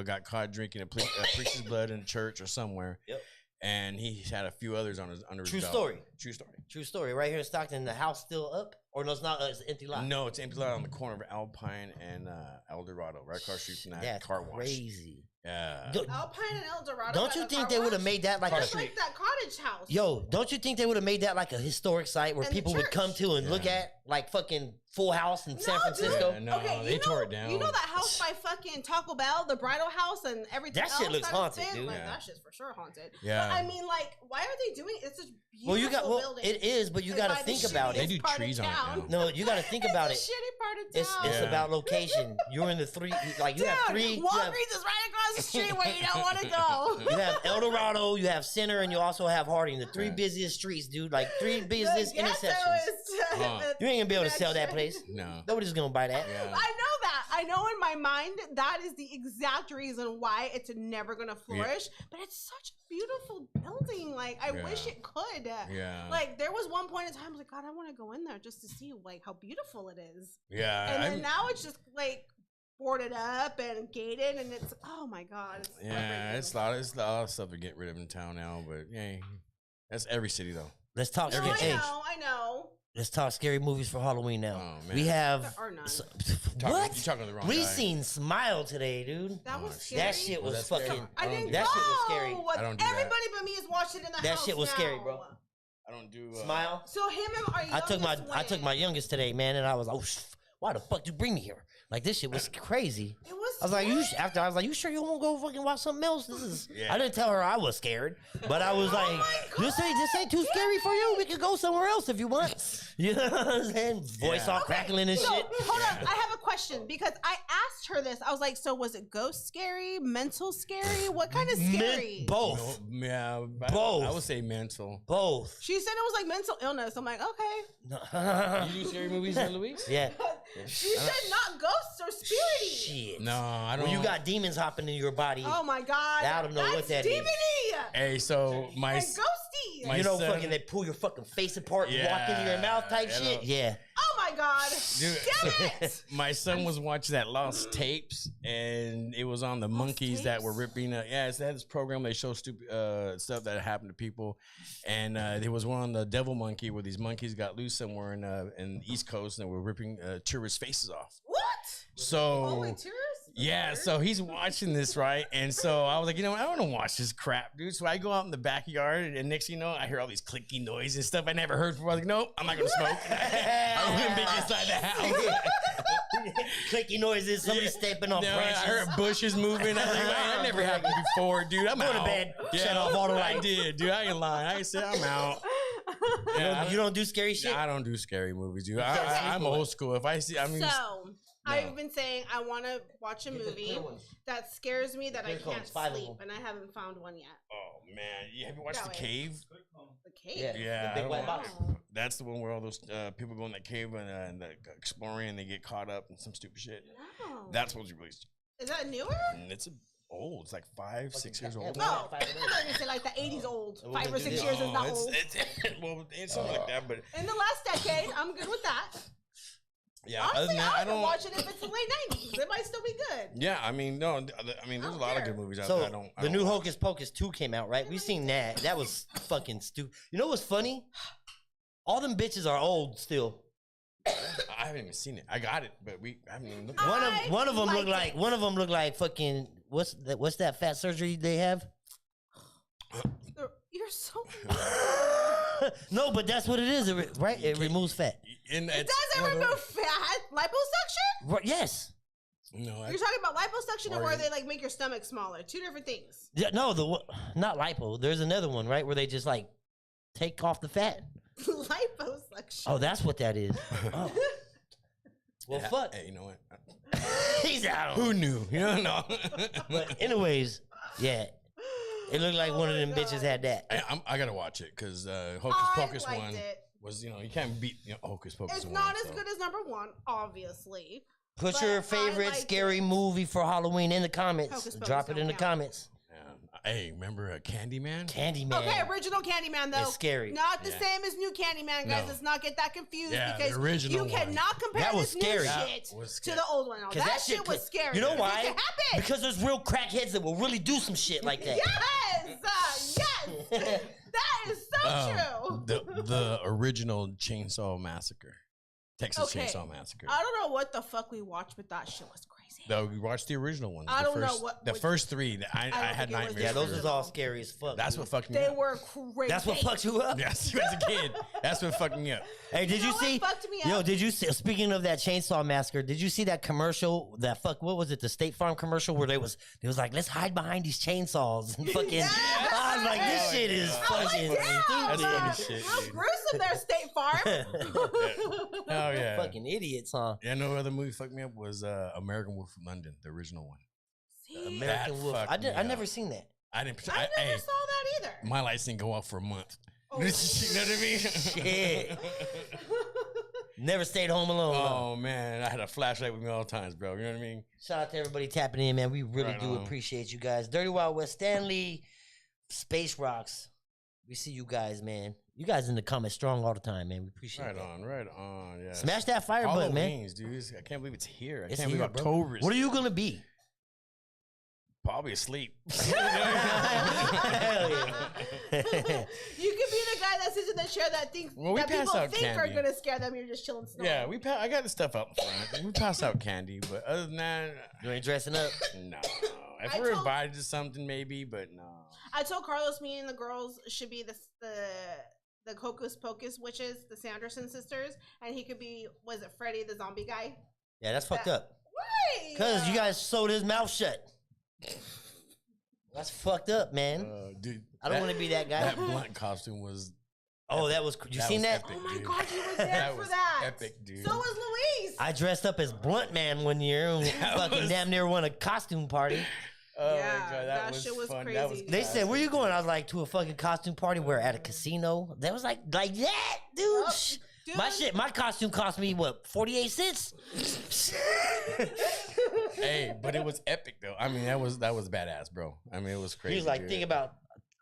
[SPEAKER 3] got caught drinking a priest's blood in a church or somewhere.
[SPEAKER 1] Yep.
[SPEAKER 3] And he had a few others under his
[SPEAKER 1] True
[SPEAKER 3] belt.
[SPEAKER 1] story.
[SPEAKER 3] True story.
[SPEAKER 1] True story. Right here in Stockton, the house still up, or no, it's not. It's an empty lot.
[SPEAKER 3] No, it's empty lot on the corner of Alpine and El Dorado, right across the street from that
[SPEAKER 1] That's
[SPEAKER 3] car wash.
[SPEAKER 1] crazy.
[SPEAKER 3] Yeah.
[SPEAKER 1] Yo,
[SPEAKER 2] Alpine and El Dorado.
[SPEAKER 1] don't
[SPEAKER 2] by
[SPEAKER 1] you
[SPEAKER 2] the
[SPEAKER 1] think
[SPEAKER 2] car
[SPEAKER 1] they would have
[SPEAKER 2] wash?
[SPEAKER 1] made that like a
[SPEAKER 2] Just like that cottage house.
[SPEAKER 1] Yo, don't you think they would have made that like a historic site where
[SPEAKER 2] And the
[SPEAKER 1] people would come
[SPEAKER 2] church.
[SPEAKER 1] to and look
[SPEAKER 3] Yeah.
[SPEAKER 1] at? like fucking Full House in San
[SPEAKER 2] No, dude.
[SPEAKER 1] Francisco.
[SPEAKER 3] Yeah, no,
[SPEAKER 2] Okay,
[SPEAKER 3] they
[SPEAKER 2] you
[SPEAKER 3] tore
[SPEAKER 2] know,
[SPEAKER 3] it down.
[SPEAKER 2] You know that house by fucking Taco Bell, the bridal house, and everything
[SPEAKER 1] That
[SPEAKER 2] else
[SPEAKER 1] shit looks
[SPEAKER 2] it's
[SPEAKER 1] haunted,
[SPEAKER 2] been?
[SPEAKER 1] dude.
[SPEAKER 2] Like,
[SPEAKER 3] Yeah.
[SPEAKER 2] that shit's for sure haunted.
[SPEAKER 3] Yeah.
[SPEAKER 2] But I mean, like, why are they doing it? It's a beautiful
[SPEAKER 1] Well, you got
[SPEAKER 2] building.
[SPEAKER 1] it is, but you
[SPEAKER 2] And
[SPEAKER 1] got to
[SPEAKER 2] by the
[SPEAKER 1] think about
[SPEAKER 3] They
[SPEAKER 1] it.
[SPEAKER 3] do
[SPEAKER 2] shittiest part of
[SPEAKER 3] trees on it
[SPEAKER 2] town.
[SPEAKER 3] now.
[SPEAKER 1] No, you got to think about it.
[SPEAKER 2] It's a shitty part of town.
[SPEAKER 1] It's
[SPEAKER 3] Yeah.
[SPEAKER 1] about location. You're in the three, like you
[SPEAKER 2] Dude,
[SPEAKER 1] have three. You have,
[SPEAKER 2] Walgreens is right across the street where you don't want to go.
[SPEAKER 1] you have El Dorado, you have Center, and you also have Harding. The three
[SPEAKER 3] Yeah.
[SPEAKER 1] busiest streets, dude. Like three
[SPEAKER 2] The
[SPEAKER 1] busiest
[SPEAKER 2] ghetto
[SPEAKER 1] intersections.
[SPEAKER 2] is,
[SPEAKER 3] Huh.
[SPEAKER 1] You ain't gonna be able to sell that place.
[SPEAKER 3] No.
[SPEAKER 1] Nobody's gonna buy that.
[SPEAKER 3] Yeah.
[SPEAKER 2] I know that. I know in my mind that is the exact reason why it's never gonna flourish. But it's such a beautiful building. Like I wish
[SPEAKER 3] Yeah.
[SPEAKER 2] it could.
[SPEAKER 3] Yeah.
[SPEAKER 2] Like there was one point in time I was like, God, I want to go in there just to see like how beautiful it is.
[SPEAKER 3] Yeah.
[SPEAKER 2] And then
[SPEAKER 3] I'm-
[SPEAKER 2] now it's just like boarded up and gated, and it's oh my God. It's
[SPEAKER 3] yeah,
[SPEAKER 2] heartbreaking.
[SPEAKER 3] it's a lot of stuff to get rid of in town now, but yeah, that's every city though.
[SPEAKER 1] Let's talk
[SPEAKER 2] No,
[SPEAKER 1] scary.
[SPEAKER 2] I know.
[SPEAKER 1] Let's talk scary movies for Halloween now.
[SPEAKER 3] Oh,
[SPEAKER 1] We
[SPEAKER 3] man.
[SPEAKER 1] have
[SPEAKER 2] There are none.
[SPEAKER 1] what?
[SPEAKER 3] You talking to the wrong
[SPEAKER 1] We
[SPEAKER 3] guy.
[SPEAKER 1] seen Smile today, dude.
[SPEAKER 2] That was
[SPEAKER 3] Oh,
[SPEAKER 2] scary.
[SPEAKER 1] That shit was
[SPEAKER 3] Was that scary?
[SPEAKER 1] fucking.
[SPEAKER 2] I
[SPEAKER 3] I don't
[SPEAKER 2] didn't
[SPEAKER 3] do
[SPEAKER 1] that
[SPEAKER 2] go.
[SPEAKER 1] shit was scary.
[SPEAKER 3] I don't do that.
[SPEAKER 2] Everybody but me is watching it in the
[SPEAKER 1] That
[SPEAKER 2] house
[SPEAKER 1] shit was scary,
[SPEAKER 2] now.
[SPEAKER 1] bro.
[SPEAKER 3] I don't do
[SPEAKER 1] Smile.
[SPEAKER 2] So him and our
[SPEAKER 1] I took
[SPEAKER 2] youngest
[SPEAKER 1] my
[SPEAKER 2] went.
[SPEAKER 1] youngest today, man, and I was like, why the fuck you bring me here? Like this shit was crazy.
[SPEAKER 2] It was.
[SPEAKER 1] I was like, after I was like, you sure you won't go fucking watch something else? This is.
[SPEAKER 3] Yeah.
[SPEAKER 1] I didn't tell her I was scared, but I was like, this ain't too scary for you. We could go somewhere else if you want. You know what I'm saying? Voice
[SPEAKER 3] Yeah.
[SPEAKER 1] all crackling and
[SPEAKER 2] So,
[SPEAKER 1] shit.
[SPEAKER 2] hold on. I have a question because I asked her this. I was like, so was it ghost scary, mental scary? What kind of scary?
[SPEAKER 1] Both.
[SPEAKER 3] No, yeah,
[SPEAKER 1] Both.
[SPEAKER 3] I would say mental.
[SPEAKER 1] Both.
[SPEAKER 2] She said it was like mental illness. I'm like, okay.
[SPEAKER 1] No.
[SPEAKER 3] You do scary movies, Louise?
[SPEAKER 1] Yeah.
[SPEAKER 2] She said not ghosts or spirity.
[SPEAKER 1] Shit.
[SPEAKER 3] No, I don't.
[SPEAKER 1] When you got demons hopping in your body,
[SPEAKER 2] Oh my God.
[SPEAKER 1] I don't know what that is.
[SPEAKER 2] DVD.
[SPEAKER 3] Hey, so my
[SPEAKER 2] And ghosty.
[SPEAKER 3] my
[SPEAKER 1] you know,
[SPEAKER 3] son-
[SPEAKER 1] fucking they pull your fucking face apart and walk into your
[SPEAKER 3] Yeah,
[SPEAKER 1] mouth type
[SPEAKER 3] you know.
[SPEAKER 1] shit. Yeah.
[SPEAKER 2] Oh my God.
[SPEAKER 3] Dude,
[SPEAKER 2] Damn it.
[SPEAKER 3] my son was watching that Lost Tapes, and it was on the monkeys that were
[SPEAKER 2] Tapes?
[SPEAKER 3] ripping. Yeah, they had this program. They show stupid stuff that happened to people, and there was one on the Devil Monkey where these monkeys got loose somewhere in the East Coast, and they were ripping tourists' faces off.
[SPEAKER 2] What?
[SPEAKER 3] So
[SPEAKER 2] Holy tourists?
[SPEAKER 3] yeah, so he's watching this, right? And so I was like, you know what? I don't want to watch this crap, dude. So I go out in the backyard, and next thing you know, I hear all these clicking noises and stuff I never heard before. I was like, nope, I'm not going to smoke. I wouldn't be inside the house.
[SPEAKER 1] Clicky noises, somebody stepping on
[SPEAKER 3] No, I
[SPEAKER 1] branches.
[SPEAKER 3] heard bushes moving. I was like, man, that never happened before, dude. I'm
[SPEAKER 1] Go to
[SPEAKER 3] out.
[SPEAKER 1] bed. Shut off all the
[SPEAKER 3] I
[SPEAKER 1] lights.
[SPEAKER 3] did, dude. I ain't lying. I said I'm out. Yeah,
[SPEAKER 1] You don't do scary shit?
[SPEAKER 3] I don't do scary movies, dude.
[SPEAKER 1] can't
[SPEAKER 3] I'm
[SPEAKER 1] sleep
[SPEAKER 3] old school. If I see, I mean,
[SPEAKER 2] So, I've been saying I want to watch a movie that scares me that I
[SPEAKER 1] Clear
[SPEAKER 2] can't
[SPEAKER 1] cones, 5 of
[SPEAKER 2] sleep,
[SPEAKER 1] them.
[SPEAKER 2] and I haven't found one yet.
[SPEAKER 3] oh man, have you watched
[SPEAKER 2] That
[SPEAKER 3] The
[SPEAKER 2] way.
[SPEAKER 3] Cave?
[SPEAKER 2] The cave.
[SPEAKER 1] Yeah.
[SPEAKER 3] Yeah,
[SPEAKER 1] The big
[SPEAKER 3] I
[SPEAKER 1] white
[SPEAKER 3] don't-
[SPEAKER 1] box.
[SPEAKER 3] That's the one where all those people go in that cave and exploring and they get caught up in some stupid shit.
[SPEAKER 2] No.
[SPEAKER 3] That's what's released.
[SPEAKER 2] Is that newer?
[SPEAKER 3] And it's old. It's like 5, 6 years
[SPEAKER 1] Yeah,
[SPEAKER 3] old.
[SPEAKER 1] yeah.
[SPEAKER 2] Oh, I
[SPEAKER 1] Five of them.
[SPEAKER 2] thought you said like the 80s old.
[SPEAKER 1] Well,
[SPEAKER 2] 5 or
[SPEAKER 1] they
[SPEAKER 2] 6
[SPEAKER 1] do
[SPEAKER 2] years is
[SPEAKER 3] No,
[SPEAKER 2] not
[SPEAKER 3] it's,
[SPEAKER 2] old.
[SPEAKER 3] well, it's something like that, but
[SPEAKER 2] In the last decade, I'm good with that.
[SPEAKER 3] yeah. Other
[SPEAKER 2] Honestly,
[SPEAKER 3] than that, I
[SPEAKER 2] I'll even
[SPEAKER 3] don't
[SPEAKER 2] watch it if it's the late 90s. It might still be good.
[SPEAKER 3] Yeah, I mean, no, I mean, there's a lot of good movies out
[SPEAKER 1] So
[SPEAKER 3] there. I don't.
[SPEAKER 1] the new Hocus Pocus 2 came out, right? We seen that. That was fucking stupid. You know what's funny? All them bitches are old still.
[SPEAKER 3] I haven't even seen it. I got it, but I haven't even looked.
[SPEAKER 2] I
[SPEAKER 1] One of them
[SPEAKER 2] like
[SPEAKER 1] look like
[SPEAKER 2] it.
[SPEAKER 1] one of them look like fucking what's that fat surgery they have?
[SPEAKER 2] You're so.
[SPEAKER 1] No, but that's what it is, right? It removes fat.
[SPEAKER 3] And
[SPEAKER 2] It doesn't remove fat. Liposuction?
[SPEAKER 1] Right, yes.
[SPEAKER 3] No,
[SPEAKER 2] You're talking about liposuction or
[SPEAKER 3] Or
[SPEAKER 2] where
[SPEAKER 3] you-
[SPEAKER 2] they like make your stomach smaller? Two different things.
[SPEAKER 1] Yeah, no, not lipo. There's another one, right, where they just like take off the fat.
[SPEAKER 2] Liposuction.
[SPEAKER 1] Oh, that's what that is. Oh. Well, fuck.
[SPEAKER 3] Hey, you know what?
[SPEAKER 1] He's out.
[SPEAKER 3] Who knew? You don't know.
[SPEAKER 1] But anyways, yeah, it looked like
[SPEAKER 2] Oh
[SPEAKER 1] one of
[SPEAKER 2] my
[SPEAKER 1] them bitches
[SPEAKER 2] God.
[SPEAKER 1] had that.
[SPEAKER 3] I gotta watch it because Hocus
[SPEAKER 2] I
[SPEAKER 3] Pocus
[SPEAKER 2] liked
[SPEAKER 3] one
[SPEAKER 2] it.
[SPEAKER 3] was, you can't beat Hocus Pocus
[SPEAKER 2] It's
[SPEAKER 3] one.
[SPEAKER 2] not as
[SPEAKER 3] so.
[SPEAKER 2] good as number one, obviously.
[SPEAKER 1] Put
[SPEAKER 2] But
[SPEAKER 1] your
[SPEAKER 2] I
[SPEAKER 1] favorite
[SPEAKER 2] liked
[SPEAKER 1] scary
[SPEAKER 2] it.
[SPEAKER 1] movie for Halloween in the comments.
[SPEAKER 2] Hocus Pocus
[SPEAKER 1] Drop it
[SPEAKER 2] don't
[SPEAKER 1] in the
[SPEAKER 2] count.
[SPEAKER 1] comments.
[SPEAKER 3] Yeah. Hey, remember Candyman?
[SPEAKER 1] Candyman.
[SPEAKER 2] Okay, original Candyman though.
[SPEAKER 1] It's scary.
[SPEAKER 2] Not the
[SPEAKER 3] Yeah.
[SPEAKER 2] same as new Candyman, guys.
[SPEAKER 3] No.
[SPEAKER 2] Let's not get that confused
[SPEAKER 3] Yeah, the
[SPEAKER 2] because
[SPEAKER 3] original
[SPEAKER 2] you
[SPEAKER 3] one.
[SPEAKER 2] cannot compare
[SPEAKER 1] That was
[SPEAKER 2] this
[SPEAKER 1] scary.
[SPEAKER 2] new
[SPEAKER 3] That
[SPEAKER 2] shit
[SPEAKER 3] was
[SPEAKER 2] to
[SPEAKER 3] scary.
[SPEAKER 2] the old one.
[SPEAKER 1] Because
[SPEAKER 2] That shit was scary.
[SPEAKER 1] You know
[SPEAKER 2] Because
[SPEAKER 1] why?
[SPEAKER 2] It can happen.
[SPEAKER 1] Because there's real crackheads that will really do some shit like that.
[SPEAKER 2] Yes, that is so true.
[SPEAKER 3] The original Chainsaw Massacre. Texas
[SPEAKER 2] Okay.
[SPEAKER 3] Chainsaw Massacre.
[SPEAKER 2] I don't know what the fuck we watched, but that shit was crazy. crazy.
[SPEAKER 3] No, we watched the original ones.
[SPEAKER 2] I
[SPEAKER 3] the
[SPEAKER 2] don't know
[SPEAKER 3] first,
[SPEAKER 2] what-
[SPEAKER 3] the
[SPEAKER 2] which-
[SPEAKER 3] first three. I
[SPEAKER 2] don't
[SPEAKER 3] had
[SPEAKER 2] think it was
[SPEAKER 3] nightmares.
[SPEAKER 1] Yeah, those
[SPEAKER 3] for.
[SPEAKER 1] was all scary as fuck.
[SPEAKER 3] That's
[SPEAKER 1] dude.
[SPEAKER 3] what fucked me
[SPEAKER 2] They
[SPEAKER 3] up.
[SPEAKER 2] were crazy.
[SPEAKER 1] That's what fucked you up.
[SPEAKER 3] Yes, as a kid. That's what fucked me up.
[SPEAKER 1] Hey, did
[SPEAKER 2] You
[SPEAKER 1] you,
[SPEAKER 2] know what
[SPEAKER 1] see?
[SPEAKER 2] fucked me
[SPEAKER 1] Yo,
[SPEAKER 2] up?
[SPEAKER 1] did you see? Speaking of that chainsaw massacre, did you see that commercial? That what was it? The State Farm commercial where they was like, let's hide behind these chainsaws and fucking.
[SPEAKER 2] Yes!
[SPEAKER 1] I was like, this
[SPEAKER 3] Oh,
[SPEAKER 1] shit is
[SPEAKER 3] yeah.
[SPEAKER 2] I'm like,
[SPEAKER 1] fucking
[SPEAKER 2] damn,
[SPEAKER 3] That's funny shit,
[SPEAKER 2] how
[SPEAKER 3] dude.
[SPEAKER 2] gruesome their State Farm.
[SPEAKER 3] Oh yeah.
[SPEAKER 1] Fucking idiots, huh?
[SPEAKER 3] Yeah, no other movie fucked me up was American Wolf from London, the original one.
[SPEAKER 2] See,
[SPEAKER 1] American
[SPEAKER 3] That
[SPEAKER 1] Wolf.
[SPEAKER 3] fucked
[SPEAKER 1] I
[SPEAKER 3] me
[SPEAKER 1] never
[SPEAKER 3] up.
[SPEAKER 1] seen that.
[SPEAKER 3] I didn't.
[SPEAKER 2] I never
[SPEAKER 3] hey,
[SPEAKER 2] saw that either.
[SPEAKER 3] my lights didn't go off for a month.
[SPEAKER 2] Oh.
[SPEAKER 3] You know what I mean?
[SPEAKER 1] Shit. Never stayed home alone. huh?
[SPEAKER 3] Oh man, I had a flashlight with me all the times, bro. You know what I mean?
[SPEAKER 1] Shout out to everybody tapping in, man. We really
[SPEAKER 3] Right
[SPEAKER 1] do
[SPEAKER 3] on.
[SPEAKER 1] appreciate you guys. Dirty Wild West, Stanley, Space Rocks. We see you guys, man. You guys in the comments strong all the time, man. We appreciate
[SPEAKER 3] Right
[SPEAKER 1] that.
[SPEAKER 3] on, right on. Yeah.
[SPEAKER 1] Smash that fire button, man.
[SPEAKER 3] Halloween's, dude. I can't believe it's here. I
[SPEAKER 1] It's
[SPEAKER 3] can't
[SPEAKER 1] here,
[SPEAKER 3] believe
[SPEAKER 1] bro.
[SPEAKER 3] October is
[SPEAKER 1] What are you gonna be?
[SPEAKER 3] probably asleep.
[SPEAKER 1] Hell yeah.
[SPEAKER 2] You could be the guy that sits in the chair that thinks
[SPEAKER 3] Well, we
[SPEAKER 2] that
[SPEAKER 3] pass
[SPEAKER 2] people
[SPEAKER 3] out
[SPEAKER 2] think are
[SPEAKER 3] candy.
[SPEAKER 2] gonna scare them. You're just chilling. Snoring.
[SPEAKER 3] Yeah, I got the stuff out in front. We pass out candy, but other than that,
[SPEAKER 1] You ain't dressing up.
[SPEAKER 3] no. If
[SPEAKER 2] I
[SPEAKER 3] we're
[SPEAKER 2] told-
[SPEAKER 3] invited to something, maybe, but no.
[SPEAKER 2] I told Carlos, me and the girls should be the Hocus Pocus witches, the Sanderson sisters, and he could be, was it Freddy the zombie guy?
[SPEAKER 1] Yeah, that's fucked up.
[SPEAKER 2] Why?
[SPEAKER 1] Cause you guys sewed his mouth shut. That's fucked up, man.
[SPEAKER 3] Dude,
[SPEAKER 1] I don't want to be that guy.
[SPEAKER 3] That blunt costume was.
[SPEAKER 1] Oh, that was. You
[SPEAKER 3] that
[SPEAKER 1] seen
[SPEAKER 3] was
[SPEAKER 1] that?
[SPEAKER 3] epic,
[SPEAKER 2] Oh my
[SPEAKER 3] dude.
[SPEAKER 2] god, you were there
[SPEAKER 3] That
[SPEAKER 2] for
[SPEAKER 3] was
[SPEAKER 2] that.
[SPEAKER 3] epic, dude.
[SPEAKER 2] So was Louise.
[SPEAKER 1] I dressed up as Blunt Man one year and
[SPEAKER 3] That
[SPEAKER 1] fucking
[SPEAKER 3] was-
[SPEAKER 1] damn near won a costume party.
[SPEAKER 3] Oh
[SPEAKER 2] Yeah,
[SPEAKER 3] my god,
[SPEAKER 2] that
[SPEAKER 3] was
[SPEAKER 2] shit was
[SPEAKER 3] fun. That was
[SPEAKER 2] crazy.
[SPEAKER 1] They said, "Where you going?" I was like, "To a fucking costume party. Where at a casino?" That was like that, dude.
[SPEAKER 2] Yup, dude.
[SPEAKER 1] My shit, my costume cost me what 48 cents.
[SPEAKER 3] Hey, but it was epic though. I mean, that was badass, bro. I mean, it was crazy.
[SPEAKER 1] He was like,
[SPEAKER 3] dude.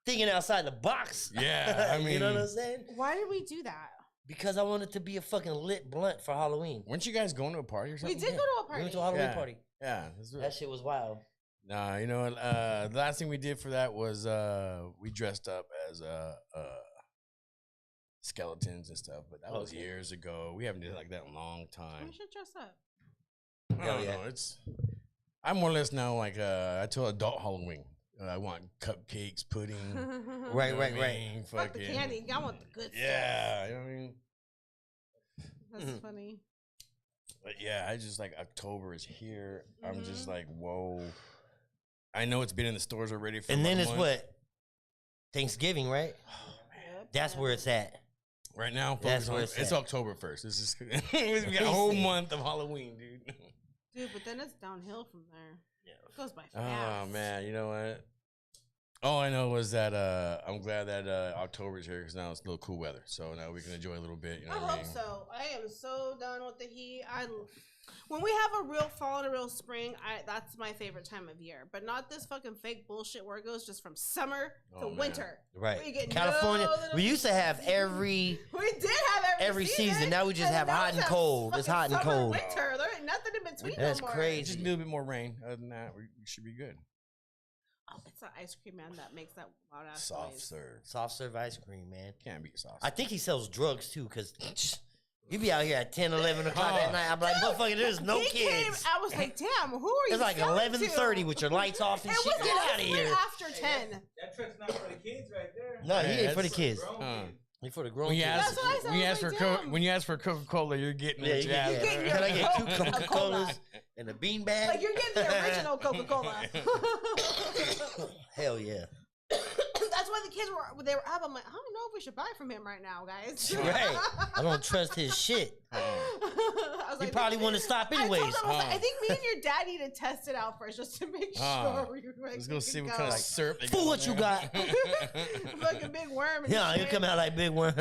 [SPEAKER 1] thinking outside the box.
[SPEAKER 3] Yeah, I
[SPEAKER 1] you know what
[SPEAKER 3] mean-
[SPEAKER 1] I'm saying?
[SPEAKER 2] Why did we do that?
[SPEAKER 1] Because I wanted to be a fucking lit blunt for Halloween.
[SPEAKER 3] Weren't you guys going to a party or
[SPEAKER 2] We
[SPEAKER 3] something?
[SPEAKER 2] did go to a
[SPEAKER 1] We
[SPEAKER 2] party.
[SPEAKER 1] went to a Halloween
[SPEAKER 3] Yeah.
[SPEAKER 1] party.
[SPEAKER 3] Yeah. that's what-
[SPEAKER 1] That shit was wild.
[SPEAKER 3] Nah, you know what? The last thing we did for that was we dressed up as skeletons and stuff, but that was
[SPEAKER 1] Okay.
[SPEAKER 3] years ago. We haven't did like that in a long time.
[SPEAKER 2] We should dress up.
[SPEAKER 3] I
[SPEAKER 1] Hell
[SPEAKER 3] don't
[SPEAKER 1] yeah.
[SPEAKER 3] know. I'm more or less now like I told adult Halloween. I want cupcakes, pudding.
[SPEAKER 1] Right,
[SPEAKER 3] you know what
[SPEAKER 1] right,
[SPEAKER 3] I
[SPEAKER 1] right.
[SPEAKER 3] mean?
[SPEAKER 2] Fuck the
[SPEAKER 3] Fucking-
[SPEAKER 2] candy. I want the good
[SPEAKER 3] Yeah, you know what I mean.
[SPEAKER 2] stuff. That's
[SPEAKER 1] Mhm.
[SPEAKER 2] funny.
[SPEAKER 3] But yeah, I just like October is here. I'm just
[SPEAKER 2] Mhm.
[SPEAKER 3] like, whoa. I know it's been in the stores already for
[SPEAKER 1] And then
[SPEAKER 3] about a
[SPEAKER 1] it's
[SPEAKER 3] month.
[SPEAKER 1] what? Thanksgiving, right?
[SPEAKER 2] Yep.
[SPEAKER 1] That's where it's at.
[SPEAKER 3] Right now,
[SPEAKER 1] That's
[SPEAKER 3] focus
[SPEAKER 1] where
[SPEAKER 3] on,
[SPEAKER 1] it's
[SPEAKER 3] it's
[SPEAKER 1] at.
[SPEAKER 3] October 1st. This is we got a whole month of Halloween, dude.
[SPEAKER 2] Dude, but then it's downhill from there.
[SPEAKER 1] Yeah.
[SPEAKER 2] It goes by
[SPEAKER 3] Oh
[SPEAKER 2] fast.
[SPEAKER 3] man, you know what? All I know was that I'm glad that October is here because now it's a little cool weather, so now we can enjoy a little bit. You know
[SPEAKER 2] I
[SPEAKER 3] what I
[SPEAKER 2] hope
[SPEAKER 3] mean?
[SPEAKER 2] so. I am so done with the heat. When we have a real fall and a real spring, that's my favorite time of year. But not this fucking fake bullshit where it goes just from summer to
[SPEAKER 3] Oh, man.
[SPEAKER 2] winter.
[SPEAKER 1] Right.
[SPEAKER 2] We get
[SPEAKER 1] California.
[SPEAKER 2] no little-
[SPEAKER 1] We used to have every
[SPEAKER 2] We did have
[SPEAKER 1] every season. Now we just have
[SPEAKER 2] now
[SPEAKER 1] hot
[SPEAKER 2] it's
[SPEAKER 1] and
[SPEAKER 2] a
[SPEAKER 1] cold. It's
[SPEAKER 2] fucking
[SPEAKER 1] hot and
[SPEAKER 2] summer,
[SPEAKER 1] cold.
[SPEAKER 2] Winter. There ain't nothing in between.
[SPEAKER 1] That's
[SPEAKER 2] no more.
[SPEAKER 1] crazy.
[SPEAKER 3] Just a little bit more rain. Other than that, we should be good.
[SPEAKER 2] Oh, it's an ice cream man that makes that loud ass
[SPEAKER 3] Soft
[SPEAKER 2] noise.
[SPEAKER 3] serve.
[SPEAKER 1] Soft serve ice cream, man.
[SPEAKER 3] Can't beat soft.
[SPEAKER 1] I think he sells drugs too, because you be out here at 10, 11 o'clock at night. I'm like, motherfucker, there's no
[SPEAKER 2] He came,
[SPEAKER 1] kids.
[SPEAKER 2] I was like, damn, who are you?
[SPEAKER 1] It's like
[SPEAKER 2] selling
[SPEAKER 1] 11:30
[SPEAKER 2] to?
[SPEAKER 1] with your lights off and
[SPEAKER 2] It
[SPEAKER 1] shit.
[SPEAKER 2] was
[SPEAKER 1] Get out of
[SPEAKER 2] honestly
[SPEAKER 1] here.
[SPEAKER 2] after 10.
[SPEAKER 4] That truck's not for the kids right there.
[SPEAKER 1] No, he
[SPEAKER 3] Yeah,
[SPEAKER 1] ain't for the
[SPEAKER 3] that's-
[SPEAKER 1] kids.
[SPEAKER 4] Grown
[SPEAKER 3] Huh.
[SPEAKER 4] kids.
[SPEAKER 1] He for the grown
[SPEAKER 3] When you
[SPEAKER 1] kids.
[SPEAKER 3] ask,
[SPEAKER 2] That's what I said.
[SPEAKER 3] when you
[SPEAKER 2] I
[SPEAKER 3] ask
[SPEAKER 2] was
[SPEAKER 3] for
[SPEAKER 2] like, damn.
[SPEAKER 3] when you ask for Coca-Cola, you're getting
[SPEAKER 1] Yeah,
[SPEAKER 3] what
[SPEAKER 1] you
[SPEAKER 3] you ask
[SPEAKER 1] get,
[SPEAKER 3] for.
[SPEAKER 2] getting
[SPEAKER 1] Can I
[SPEAKER 2] your
[SPEAKER 1] get two
[SPEAKER 2] Coca-Cola.
[SPEAKER 1] Coca-Colas and a bean bag?
[SPEAKER 2] Like, you're getting the original Coca-Cola.
[SPEAKER 1] Hell yeah.
[SPEAKER 2] That's why the kids they were up. I'm like, I don't know if we should buy from him right now, guys.
[SPEAKER 1] Right. I don't trust his shit.
[SPEAKER 2] I was
[SPEAKER 1] He
[SPEAKER 2] like,
[SPEAKER 1] probably want to stop
[SPEAKER 2] I told
[SPEAKER 1] anyways.
[SPEAKER 2] him, I was like, I think me and your dad need to test it out first just to make
[SPEAKER 3] Huh.
[SPEAKER 2] sure.
[SPEAKER 3] Let's go see what kind of syrup. they
[SPEAKER 1] Fool
[SPEAKER 3] got
[SPEAKER 1] what
[SPEAKER 3] in
[SPEAKER 1] you
[SPEAKER 3] there.
[SPEAKER 2] got. Fucking big worm. And
[SPEAKER 1] Yeah, he'll
[SPEAKER 2] shit.
[SPEAKER 1] come out like big worm.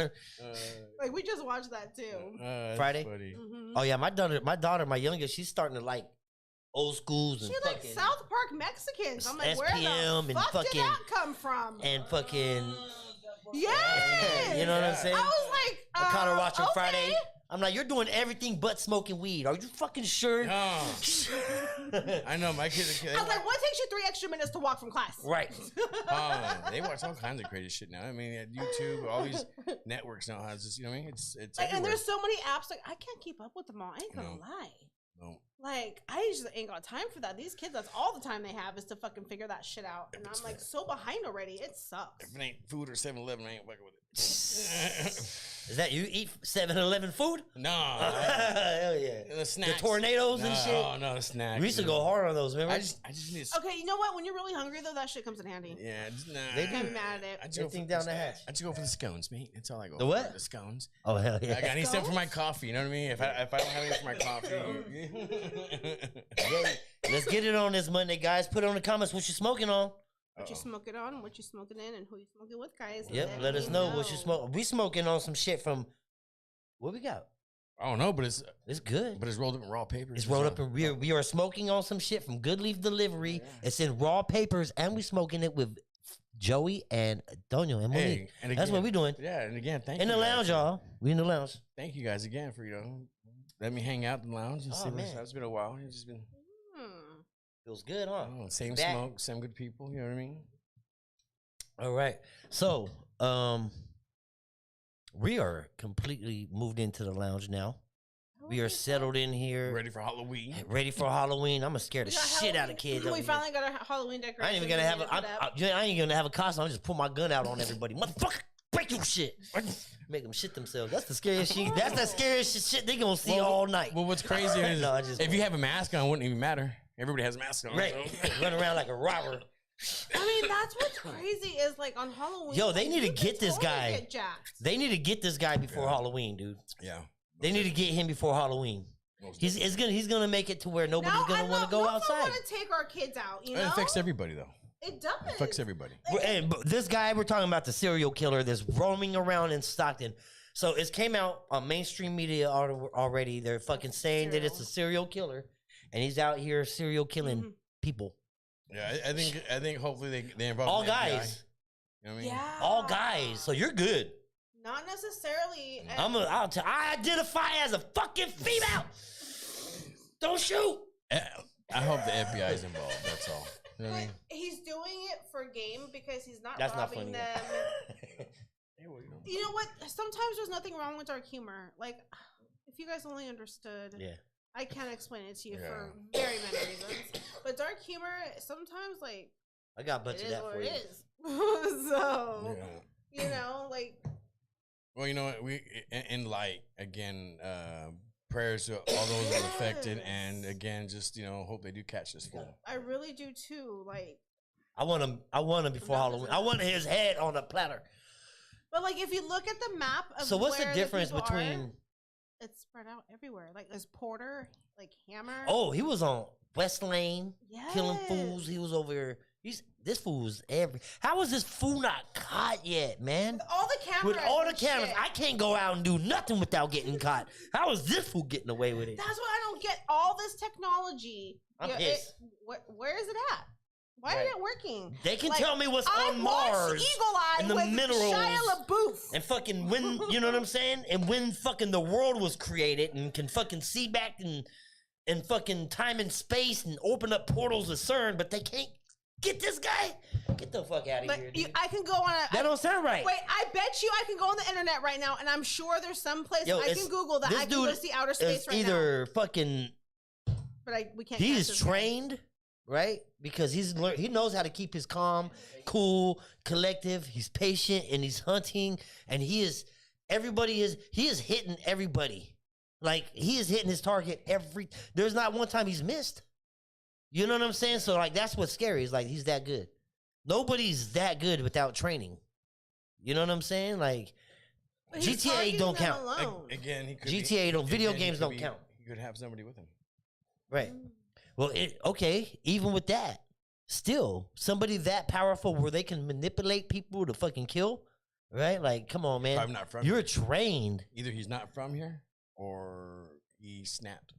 [SPEAKER 2] Like, we just watched that too.
[SPEAKER 3] That's
[SPEAKER 1] Friday?
[SPEAKER 3] funny.
[SPEAKER 2] Mhm.
[SPEAKER 1] Oh yeah, my daughter, my youngest, she's starting to like old schools and
[SPEAKER 2] She like
[SPEAKER 1] fucking
[SPEAKER 2] South Park Mexicans. I'm like, where
[SPEAKER 1] SPM
[SPEAKER 2] the
[SPEAKER 1] and
[SPEAKER 2] fuck
[SPEAKER 1] fucking-
[SPEAKER 2] did that come from?
[SPEAKER 1] and fucking.
[SPEAKER 2] Yes!
[SPEAKER 1] You know what I'm
[SPEAKER 3] Yeah.
[SPEAKER 1] saying?
[SPEAKER 2] I was like,
[SPEAKER 1] I caught her watching
[SPEAKER 2] okay.
[SPEAKER 1] Friday. I'm like, you're doing everything but smoking weed. Are you fucking sure?
[SPEAKER 3] Oh, I know my kids.
[SPEAKER 2] I was like, what takes you 3 extra minutes to walk from class?
[SPEAKER 1] Right.
[SPEAKER 3] They watch all kinds of crazy shit now. I mean, at YouTube, all these networks now has this. You know what I mean? It's
[SPEAKER 2] Like, and
[SPEAKER 3] everywhere.
[SPEAKER 2] there's so many apps. Like, I can't keep up with them all. I ain't gonna
[SPEAKER 3] No.
[SPEAKER 2] lie.
[SPEAKER 3] No.
[SPEAKER 2] Like, I just ain't got time for that. These kids, that's all the time they have is to fucking figure that shit out. And I'm like so behind already. It sucks.
[SPEAKER 3] If it ain't food or 7-Eleven, I ain't fucking with it.
[SPEAKER 1] Is that you eat 7-Eleven food?
[SPEAKER 3] No.
[SPEAKER 1] Hell yeah.
[SPEAKER 3] The snacks.
[SPEAKER 1] The tornadoes and shit.
[SPEAKER 3] Oh, no, the snacks.
[SPEAKER 1] We used to go hard on those, remember?
[SPEAKER 3] I just need
[SPEAKER 2] Okay, you know what? When you're really hungry, though, that shit comes in handy.
[SPEAKER 3] Yeah, just, nah.
[SPEAKER 1] They do.
[SPEAKER 2] I'm mad at it.
[SPEAKER 3] I just
[SPEAKER 1] They
[SPEAKER 3] go
[SPEAKER 1] think
[SPEAKER 3] for
[SPEAKER 1] down the hatch.
[SPEAKER 3] I just go for the scones, mate. That's all I go
[SPEAKER 1] The
[SPEAKER 3] for.
[SPEAKER 1] what?
[SPEAKER 3] The scones.
[SPEAKER 1] Oh, hell yeah.
[SPEAKER 3] I need something for my
[SPEAKER 2] Scones?
[SPEAKER 3] coffee. You know what I mean? If I don't have anything for my coffee.
[SPEAKER 1] Yeah, let's get it on this Monday, guys. Put it on the comments what you smoking on.
[SPEAKER 2] What you smoking on, what you smoking in, and who you smoking with, guys.
[SPEAKER 1] Yep, let us know what you smoke. We smoking on some shit from what we got.
[SPEAKER 3] I don't know, but
[SPEAKER 1] It's good.
[SPEAKER 3] it's rolled up in raw paper.
[SPEAKER 1] It's rolled up in we are smoking on some shit from Good Leaf Delivery. It's in raw papers, and we smoking it with Joey and Daniel and Monique.
[SPEAKER 3] Hey, and
[SPEAKER 1] That's
[SPEAKER 3] again,
[SPEAKER 1] what we doing.
[SPEAKER 3] Yeah, and again, thank
[SPEAKER 1] In
[SPEAKER 3] you
[SPEAKER 1] the
[SPEAKER 3] guys.
[SPEAKER 1] lounge, y'all. We in the lounge.
[SPEAKER 3] Thank you guys again for let me hang out in the lounge and
[SPEAKER 1] Oh,
[SPEAKER 3] see what's
[SPEAKER 1] man.
[SPEAKER 3] up. It's been a while. It's just been
[SPEAKER 1] Feels good, huh?
[SPEAKER 3] same
[SPEAKER 1] Back.
[SPEAKER 3] smoke, same good people. You know what I mean?
[SPEAKER 1] All right. So, we are completely moved into the lounge now. We are settled in here,
[SPEAKER 3] Ready for Halloween?
[SPEAKER 1] ready for Halloween. I'm gonna scare the
[SPEAKER 2] We got
[SPEAKER 1] shit out of
[SPEAKER 2] Halloween-
[SPEAKER 1] kids.
[SPEAKER 2] We
[SPEAKER 1] over here.
[SPEAKER 2] finally got our Halloween
[SPEAKER 1] I
[SPEAKER 2] decorations.
[SPEAKER 1] ain't even gonna have
[SPEAKER 2] we
[SPEAKER 1] a.
[SPEAKER 2] need to put up.
[SPEAKER 1] I ain't gonna have a costume. I'm just pull my gun out on everybody. Motherfucker, break your shit. Make them shit themselves. That's the scariest shit. That's the scariest shit they gonna see all night.
[SPEAKER 3] Well, what's crazy is
[SPEAKER 1] No, I just-
[SPEAKER 3] if you have a mask on, it wouldn't even matter. Everybody has a mask on.
[SPEAKER 1] Right,
[SPEAKER 3] So.
[SPEAKER 1] run around like a robber.
[SPEAKER 2] I mean, that's what's crazy is like on Halloween.
[SPEAKER 1] Yo, they
[SPEAKER 2] like,
[SPEAKER 1] need to
[SPEAKER 2] you
[SPEAKER 1] get
[SPEAKER 2] can
[SPEAKER 1] this
[SPEAKER 2] totally
[SPEAKER 1] guy.
[SPEAKER 2] Get jacked.
[SPEAKER 1] They need to get this guy before Halloween, dude.
[SPEAKER 3] Yeah.
[SPEAKER 1] They need to get him before Halloween. He's gonna make it to where nobody's
[SPEAKER 2] Now,
[SPEAKER 1] gonna want to go outside.
[SPEAKER 2] want to take our kids out. You know,
[SPEAKER 3] It affects everybody, though.
[SPEAKER 2] It does.
[SPEAKER 3] It affects everybody.
[SPEAKER 1] And this guy we're talking about, the serial killer that's roaming around in Stockton. So it came out on mainstream media already. They're fucking saying that it's a serial killer, and he's out here serial killing people.
[SPEAKER 3] Yeah, I think hopefully they involve
[SPEAKER 1] All
[SPEAKER 3] the FBI.
[SPEAKER 1] guys,
[SPEAKER 3] You know what I mean?
[SPEAKER 2] Yeah.
[SPEAKER 1] all guys. So you're good.
[SPEAKER 2] Not necessarily.
[SPEAKER 1] I identify as a fucking female. Don't shoot.
[SPEAKER 3] I hope the FBI is involved. That's all. You know what I mean?
[SPEAKER 2] He's doing it for game because he's not
[SPEAKER 1] That's not
[SPEAKER 2] robbing
[SPEAKER 1] funny.
[SPEAKER 2] them.
[SPEAKER 3] Hey, what are you doing?
[SPEAKER 2] You know what? Sometimes there's nothing wrong with dark humor. Like, if you guys only understood.
[SPEAKER 1] Yeah.
[SPEAKER 2] I can't explain it to you
[SPEAKER 3] Yeah.
[SPEAKER 2] for very many reasons. But dark humor, sometimes, like,
[SPEAKER 1] I got a bunch
[SPEAKER 2] it
[SPEAKER 1] of
[SPEAKER 2] is
[SPEAKER 1] that
[SPEAKER 2] what
[SPEAKER 1] for
[SPEAKER 2] it
[SPEAKER 1] you.
[SPEAKER 2] is. So,
[SPEAKER 3] Yeah.
[SPEAKER 2] you know, like,
[SPEAKER 3] Well, you know what? We in light again. Prayers to all those that are affected, and again, just hope they do catch this fool.
[SPEAKER 2] I really do too. Like,
[SPEAKER 1] I want him before Halloween. I want his head on a platter.
[SPEAKER 2] but like, if you look at the map of
[SPEAKER 1] So what's the
[SPEAKER 2] where
[SPEAKER 1] difference
[SPEAKER 2] people
[SPEAKER 1] between?
[SPEAKER 2] are, it's spread out everywhere. Like, there's Porter, like Hammer.
[SPEAKER 1] Oh, he was on West Lane killing
[SPEAKER 2] Yes.
[SPEAKER 1] fools. He was over here. This fool's How is this fool not caught yet, man?
[SPEAKER 2] All the cameras.
[SPEAKER 1] With all the
[SPEAKER 2] and
[SPEAKER 1] cameras,
[SPEAKER 2] shit.
[SPEAKER 1] I can't go out and do nothing without getting caught. How is this fool getting away with it?
[SPEAKER 2] That's what I don't get. All this technology.
[SPEAKER 1] I'm
[SPEAKER 2] Yeah,
[SPEAKER 1] pissed.
[SPEAKER 2] where is it at? Why
[SPEAKER 1] Right.
[SPEAKER 2] isn't it working?
[SPEAKER 1] They can
[SPEAKER 2] Like,
[SPEAKER 1] tell me what's
[SPEAKER 2] I
[SPEAKER 1] on
[SPEAKER 2] watched
[SPEAKER 1] Mars
[SPEAKER 2] Eagle Eye
[SPEAKER 1] and the
[SPEAKER 2] with
[SPEAKER 1] minerals
[SPEAKER 2] Shia LaBeouf.
[SPEAKER 1] and fucking when, you know what I'm saying? And when fucking the world was created and can fucking see back in fucking time and space and open up portals of CERN, but they can't get this guy. Get the fuck out of
[SPEAKER 2] But
[SPEAKER 1] here, dude.
[SPEAKER 2] I can go on a.
[SPEAKER 1] That don't sound right.
[SPEAKER 2] Wait, I bet you I can go on the internet right now, and I'm sure there's some place
[SPEAKER 1] Yo,
[SPEAKER 2] I
[SPEAKER 1] it's-
[SPEAKER 2] can Google that
[SPEAKER 1] this
[SPEAKER 2] I can go
[SPEAKER 1] dude
[SPEAKER 2] see outer space
[SPEAKER 1] It's
[SPEAKER 2] right
[SPEAKER 1] either fucking
[SPEAKER 2] now. But we can't.
[SPEAKER 1] he
[SPEAKER 2] catch
[SPEAKER 1] is
[SPEAKER 2] this guy.
[SPEAKER 1] trained, right? Because he knows how to keep his calm, cool, collective. He's patient and he's hunting, and he is hitting everybody. Like he is hitting his target there's not one time he's missed. You know what I'm saying? So like that's what's scary, is like he's that good. Nobody's that good without training. You know what I'm saying? Like
[SPEAKER 2] But he's
[SPEAKER 1] GTA
[SPEAKER 2] targeting
[SPEAKER 1] don't
[SPEAKER 2] them
[SPEAKER 1] count.
[SPEAKER 2] alone.
[SPEAKER 3] Again, he could
[SPEAKER 1] GTA don't. Video
[SPEAKER 3] again, he
[SPEAKER 1] games
[SPEAKER 3] could
[SPEAKER 1] don't count.
[SPEAKER 3] He could have somebody with him.
[SPEAKER 1] Right. Well, okay, even with that, still, somebody that powerful where they can manipulate people to fucking kill, right? Like, come on, man.
[SPEAKER 3] Probably not from
[SPEAKER 1] You're
[SPEAKER 3] here.
[SPEAKER 1] trained.
[SPEAKER 3] Either he's not from here or he snapped.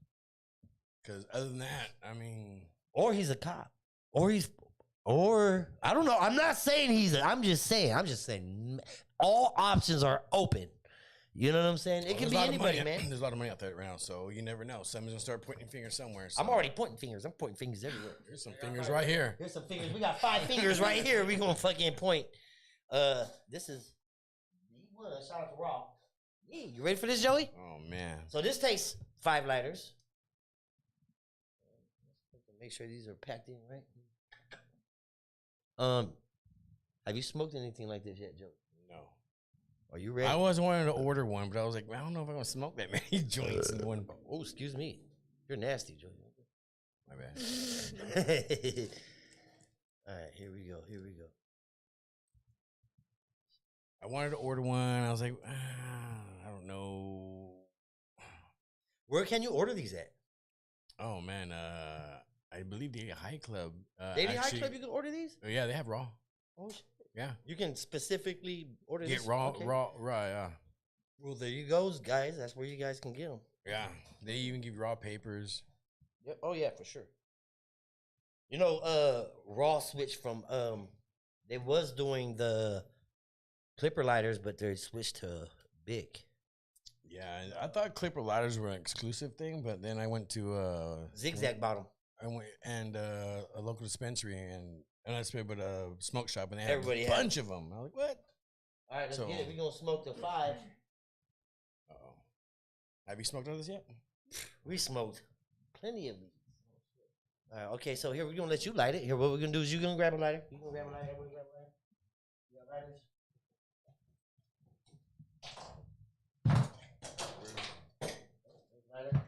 [SPEAKER 3] Because other than that, I mean,
[SPEAKER 1] Or he's a cop. Or I don't know. I'm not saying I'm just saying all options are open. You know what I'm saying? It
[SPEAKER 3] there's
[SPEAKER 1] can
[SPEAKER 3] a
[SPEAKER 1] be
[SPEAKER 3] lot of
[SPEAKER 1] anybody,
[SPEAKER 3] money-
[SPEAKER 1] man.
[SPEAKER 3] There's a lot of money out there right now, so you never know. Someone's gonna start pointing fingers somewhere. So.
[SPEAKER 1] I'm already pointing fingers. I'm pointing fingers everywhere.
[SPEAKER 3] Here's some fingers right here.
[SPEAKER 1] Here's some fingers. We got 5 fingers right here. We gonna fucking point. This is B1. Shout out to Raw. Yeah, you ready for this, Joey?
[SPEAKER 3] Oh man.
[SPEAKER 1] So this takes 5 lighters. Make sure these are packed in right. Have you smoked anything like this yet, Joe?
[SPEAKER 3] No.
[SPEAKER 1] Are you ready?
[SPEAKER 3] I was wanting to order one, but I was like, I don't know if I'm gonna smoke that many joints in one.
[SPEAKER 1] Oh, excuse me. You're nasty, Joe.
[SPEAKER 3] My bad.
[SPEAKER 1] All right, here we go. Here we go.
[SPEAKER 3] I wanted to order one. I was like, I don't know.
[SPEAKER 1] Where can you order these at?
[SPEAKER 3] Oh man, I believe the High Club.
[SPEAKER 1] Lady High Club, you can order these?
[SPEAKER 3] Oh, yeah, they have raw.
[SPEAKER 1] Oh, shit.
[SPEAKER 3] Yeah,
[SPEAKER 1] You can specifically order
[SPEAKER 3] get
[SPEAKER 1] this?
[SPEAKER 3] raw,
[SPEAKER 1] Okay.
[SPEAKER 3] raw. Yeah,
[SPEAKER 1] Well, there you go, guys. That's where you guys can get them.
[SPEAKER 3] yeah. They even give raw papers.
[SPEAKER 1] Yep. Oh, yeah, for sure. You know, Raw switched from, they was doing the Clipper lighters, but they switched to Big.
[SPEAKER 3] Yeah, and I thought Clipper lighters were an exclusive thing, but then I went to
[SPEAKER 1] Zigzag bottom.
[SPEAKER 3] I went and a local dispensary and not dispensary, but a smoke shop, and they had
[SPEAKER 1] Everybody
[SPEAKER 3] a
[SPEAKER 1] had
[SPEAKER 3] bunch of them. I was like, what?
[SPEAKER 1] All right, let's
[SPEAKER 3] So-
[SPEAKER 1] get it. We're going to smoke the 5.
[SPEAKER 3] Uh-oh. Have you smoked on this yet?
[SPEAKER 1] We smoked plenty of these. All right, okay, so here we're going to let you light it. Here, what we're going to do is you're going to grab a lighter. You going to grab a lighter. Everybody grab a lighter. You got lighters?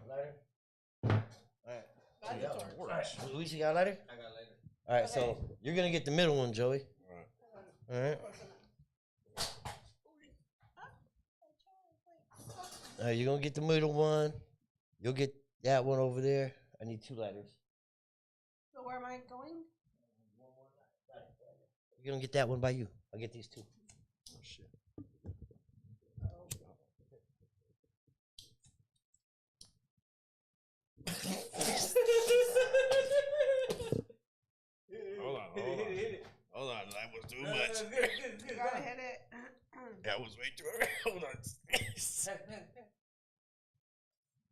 [SPEAKER 1] Lighter. All right.
[SPEAKER 2] Got the torch.
[SPEAKER 1] All right. Luis, you got a lighter?
[SPEAKER 4] I got later.
[SPEAKER 1] All right, so you're going to get the middle one, Joey. All right. All right, you're going to get the middle one. You'll get that one over there. I need 2 lighters.
[SPEAKER 2] So where am I going?
[SPEAKER 1] You're going to get that one by you. I'll get these 2.
[SPEAKER 3] Oh shit! Hold on. Hold on, that was too much.
[SPEAKER 2] You gotta hit it.
[SPEAKER 3] That was way too. Hold on.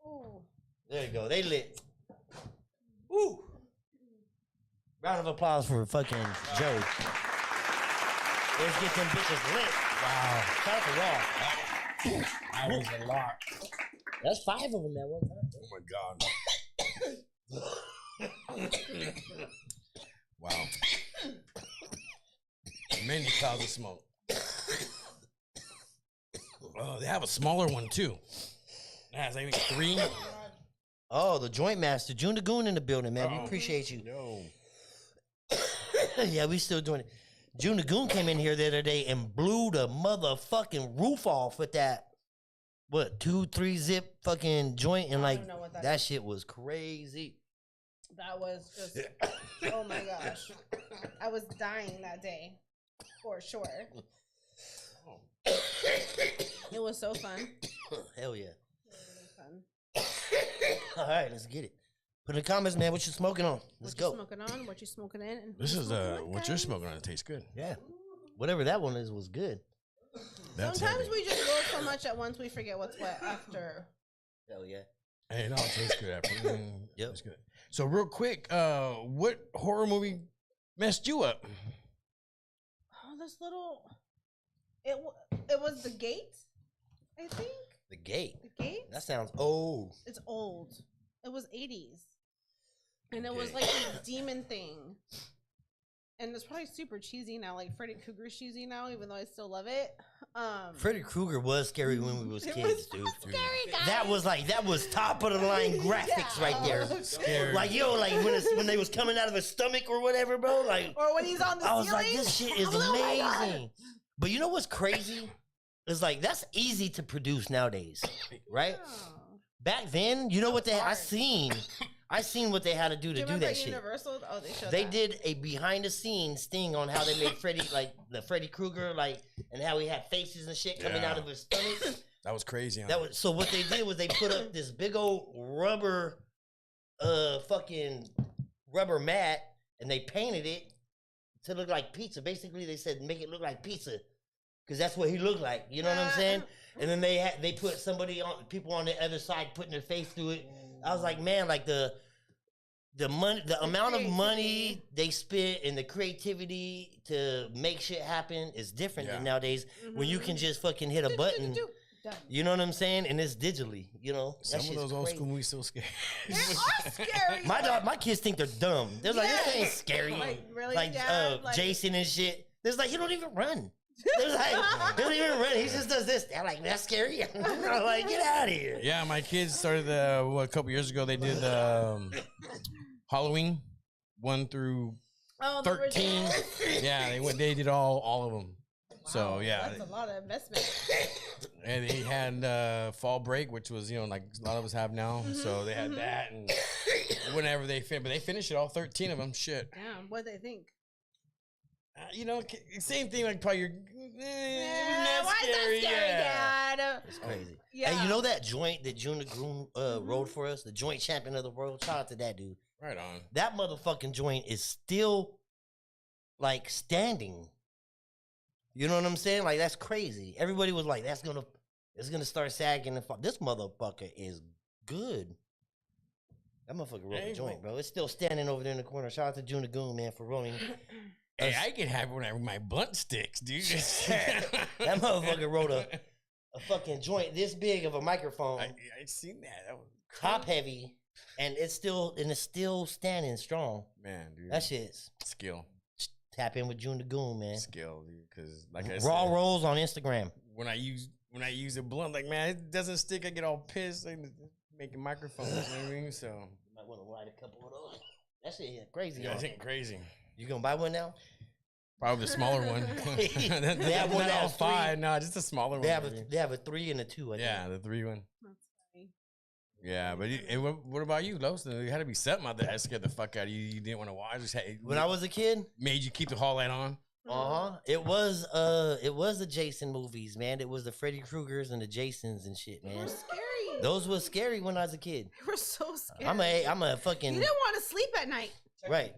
[SPEAKER 2] Ooh.
[SPEAKER 1] There you go. They lit. Woo! Round of applause for fucking Joe. Let's get them bitches lit. Wow. Shout out to Raw.
[SPEAKER 3] That was a lot.
[SPEAKER 1] That's 5 of them at one time.
[SPEAKER 3] Oh my god. Wow. Many clouds of smoke. Oh, they have a smaller one too. It has, I think, 3.
[SPEAKER 1] Oh, the Joint Master, June Dagoon in the building, man. We
[SPEAKER 3] Oh.
[SPEAKER 1] appreciate you.
[SPEAKER 3] Yo.
[SPEAKER 1] Yeah, we still doing it. June Dagoon came in here the other day and blew the motherfucking roof off with that, 2-3 zip fucking joint, and
[SPEAKER 2] I
[SPEAKER 1] like
[SPEAKER 2] don't know what that
[SPEAKER 1] that
[SPEAKER 2] is.
[SPEAKER 1] shit was crazy.
[SPEAKER 2] That was just, oh my gosh. I was dying that day, for sure. It was so fun.
[SPEAKER 1] Hell yeah.
[SPEAKER 2] Really fun.
[SPEAKER 1] All right, let's get it. Put in the comments, man, what you smoking on. Let's
[SPEAKER 2] What
[SPEAKER 1] go.
[SPEAKER 2] you smoking on? What you smoking in? And
[SPEAKER 3] This
[SPEAKER 2] who's
[SPEAKER 3] is
[SPEAKER 2] smoking with,
[SPEAKER 3] what you're
[SPEAKER 2] guys?
[SPEAKER 3] smoking on. It tastes good.
[SPEAKER 1] Yeah. Whatever that one is was good.
[SPEAKER 3] That's
[SPEAKER 2] Sometimes
[SPEAKER 3] heavy.
[SPEAKER 2] we just roll so much at once we forget what's what after.
[SPEAKER 1] Hell yeah.
[SPEAKER 3] Hey, no, it tastes good. After.
[SPEAKER 1] Yep.
[SPEAKER 3] It's good. So real quick, what horror movie messed you up?
[SPEAKER 2] Oh, this little. It was The Gate, I think.
[SPEAKER 1] The Gate.
[SPEAKER 2] The Gate.
[SPEAKER 1] That sounds old.
[SPEAKER 2] It's old. It was 80s. And it
[SPEAKER 3] Okay.
[SPEAKER 2] was like this demon thing. And it's probably super cheesy now, like Freddy Krueger's cheesy now, even though I still love it.
[SPEAKER 1] Freddy Krueger was scary when we was
[SPEAKER 2] it
[SPEAKER 1] kids,
[SPEAKER 2] was
[SPEAKER 1] dude.
[SPEAKER 2] so scary, guys.
[SPEAKER 1] That was top of the line graphics right there.
[SPEAKER 3] Scary.
[SPEAKER 1] Like when they was coming out of his stomach or whatever, bro. Like
[SPEAKER 2] Or when he's on the
[SPEAKER 1] I was
[SPEAKER 2] ceiling.
[SPEAKER 1] like, this shit is
[SPEAKER 2] Oh my God.
[SPEAKER 1] amazing. But you know what's crazy? It's like that's easy to produce nowadays, right?
[SPEAKER 2] Oh.
[SPEAKER 1] Back then, you know what they I
[SPEAKER 2] hard.
[SPEAKER 1] seen what they had to do
[SPEAKER 2] Do
[SPEAKER 1] to
[SPEAKER 2] you
[SPEAKER 1] do
[SPEAKER 2] remember
[SPEAKER 1] that shit.
[SPEAKER 2] Universal? Oh, they showed
[SPEAKER 1] They
[SPEAKER 2] that.
[SPEAKER 1] did a behind the scenes thing on how they made Freddy, like the Freddy Krueger, like, and how he had faces and shit coming
[SPEAKER 3] Yeah.
[SPEAKER 1] out of his stomach.
[SPEAKER 3] That was crazy. Huh?
[SPEAKER 1] That was so. What they did was they put up this big old rubber, fucking rubber mat, and they painted it to look like pizza. Basically, they said make it look like pizza, because that's what he looked like. You know what I'm saying? And then they put people on the other side putting their face through it. I was like, man, like the money, the amount of money they spent and the creativity to make shit happen is different than
[SPEAKER 3] Yeah.
[SPEAKER 1] nowadays. When you can just fucking hit a button
[SPEAKER 2] Done.
[SPEAKER 1] You know what I'm saying? And it's digitally. You know, that
[SPEAKER 3] Some of
[SPEAKER 1] shit's
[SPEAKER 3] those old
[SPEAKER 1] crazy.
[SPEAKER 3] school movies so scary.
[SPEAKER 2] They are scary.
[SPEAKER 1] My kids think they're dumb. They're like, this ain't scary.
[SPEAKER 2] Like, really,
[SPEAKER 1] Like,
[SPEAKER 2] Dad? Like-
[SPEAKER 1] Jason and shit. There's like, he don't even run. There's like, he don't even run. He just does this. They're like, that's scary. I'm like, get out of here.
[SPEAKER 3] Yeah, my kids started a couple years ago. They did Halloween 1 through
[SPEAKER 2] Oh, the
[SPEAKER 3] 13.
[SPEAKER 2] original?
[SPEAKER 3] Yeah, they did all of them. So
[SPEAKER 2] Wow,
[SPEAKER 3] yeah,
[SPEAKER 2] that's a lot of investment.
[SPEAKER 3] and they had fall break, which was like a lot of us have now. So they had that, and whenever they but they finished it all 13 of them. Shit,
[SPEAKER 2] Damn, what they think?
[SPEAKER 3] Same thing. Like probably it wasn't that
[SPEAKER 2] Why
[SPEAKER 3] scary.
[SPEAKER 2] is that scary,
[SPEAKER 3] Yeah.
[SPEAKER 2] Dad?
[SPEAKER 1] It's crazy.
[SPEAKER 2] Yeah.
[SPEAKER 1] Hey, you know that joint that June the Groom rode for us? The joint champion of the world? Shout out to that dude.
[SPEAKER 3] Right on.
[SPEAKER 1] That motherfucking joint is still like standing. You know what I'm saying? Like that's crazy. Everybody was like, it's gonna start sagging and fall. This motherfucker is good. That motherfucker rode
[SPEAKER 3] Hey,
[SPEAKER 1] the joint,
[SPEAKER 3] well-
[SPEAKER 1] bro. It's still standing over there in the corner. Shout out to June the Goon, man, for rolling.
[SPEAKER 3] Hey, I get happy when my blunt sticks, dude.
[SPEAKER 1] That motherfucker rode a fucking joint this big of a microphone,
[SPEAKER 3] I seen that. That was
[SPEAKER 1] top heavy, and it's still standing strong.
[SPEAKER 3] man, dude.
[SPEAKER 1] That shit's
[SPEAKER 3] skill,
[SPEAKER 1] tap in with June the Goon, man.
[SPEAKER 3] skill, dude. Because like I
[SPEAKER 1] Raw
[SPEAKER 3] said,
[SPEAKER 1] rolls on Instagram.
[SPEAKER 3] when I use a blunt, like man, it doesn't stick. I get all pissed. Like, making microphones. You know what I mean? So
[SPEAKER 1] You might want to light a couple of those. That shit is crazy.
[SPEAKER 3] yeah, I
[SPEAKER 1] y'all.
[SPEAKER 3] think crazy.
[SPEAKER 1] You gonna buy one now?
[SPEAKER 3] Probably the smaller one.
[SPEAKER 1] They have one
[SPEAKER 3] Not
[SPEAKER 1] that
[SPEAKER 3] all
[SPEAKER 1] has 3.
[SPEAKER 3] 5. No, just a smaller
[SPEAKER 1] They
[SPEAKER 3] one.
[SPEAKER 1] have a 3 and a 2. I
[SPEAKER 3] yeah,
[SPEAKER 1] think.
[SPEAKER 3] the 3 one.
[SPEAKER 2] That's funny.
[SPEAKER 3] Yeah, but and what about you, Los? There had to be something out there that scared the fuck out of you. You didn't want to watch. Just had,
[SPEAKER 1] When I was a kid,
[SPEAKER 3] made you keep the hall light on.
[SPEAKER 1] it was the Jason movies, man. It was the Freddy Kruegers and the Jasons and shit,
[SPEAKER 2] They
[SPEAKER 1] man.
[SPEAKER 2] were scary.
[SPEAKER 1] Those were scary when I was a kid.
[SPEAKER 2] They were so scary.
[SPEAKER 1] I'm a
[SPEAKER 2] You
[SPEAKER 1] fucking
[SPEAKER 2] didn't want to sleep at night.
[SPEAKER 1] right.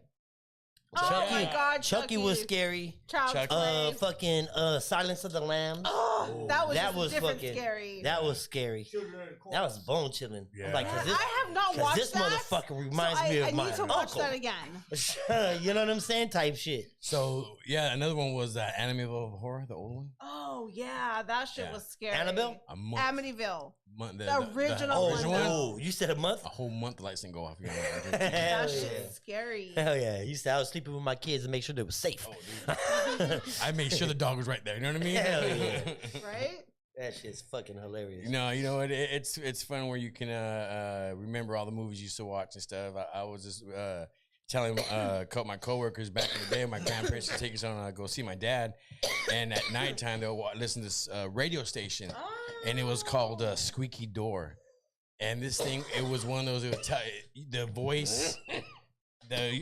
[SPEAKER 2] Oh
[SPEAKER 1] Chucky.
[SPEAKER 2] my God,
[SPEAKER 1] Chucky was scary.
[SPEAKER 2] Child's
[SPEAKER 3] Chucky.
[SPEAKER 2] Play.
[SPEAKER 1] Fucking Silence of the Lambs.
[SPEAKER 2] Oh, that was
[SPEAKER 1] that
[SPEAKER 2] just
[SPEAKER 1] was
[SPEAKER 2] different
[SPEAKER 1] fucking
[SPEAKER 2] scary.
[SPEAKER 1] That was scary.
[SPEAKER 4] Children of the Corn.
[SPEAKER 1] That was bone chilling.
[SPEAKER 3] Yeah.
[SPEAKER 1] I'm like,
[SPEAKER 2] Man,
[SPEAKER 1] cause this,
[SPEAKER 2] I have not
[SPEAKER 1] 'cause
[SPEAKER 2] watched
[SPEAKER 1] this
[SPEAKER 2] that.
[SPEAKER 1] motherfucker reminds
[SPEAKER 2] so
[SPEAKER 1] me of
[SPEAKER 2] I
[SPEAKER 1] my
[SPEAKER 2] need to watch
[SPEAKER 1] uncle.
[SPEAKER 2] that again.
[SPEAKER 1] You know what I'm saying? Type shit.
[SPEAKER 3] So yeah, another one was Amityville Horror, the old one.
[SPEAKER 2] Oh yeah, that shit
[SPEAKER 3] Yeah.
[SPEAKER 2] was scary.
[SPEAKER 1] Annabelle?
[SPEAKER 3] A month.
[SPEAKER 2] Amityville.
[SPEAKER 3] The
[SPEAKER 2] original
[SPEAKER 3] original
[SPEAKER 2] one.
[SPEAKER 3] one.
[SPEAKER 1] Oh, you said a month?
[SPEAKER 3] A whole month the lights didn't go off. You know,
[SPEAKER 1] Hell
[SPEAKER 2] That
[SPEAKER 1] yeah.
[SPEAKER 2] shit's scary.
[SPEAKER 1] Hell yeah. You said I was sleeping with my kids and make sure they were safe.
[SPEAKER 3] Oh, dude. I made sure the dog was right there. You know what I mean?
[SPEAKER 1] Hell yeah.
[SPEAKER 2] Right?
[SPEAKER 1] That shit's fucking hilarious.
[SPEAKER 3] You know it's fun where you can remember all the movies you used to watch and stuff. I was just telling my coworkers back in the day, my grandparents would take us on go see my dad, and at nighttime they'll listen to this radio station, and it was called Squeaky Door, and this thing it was one of those. It would the voice.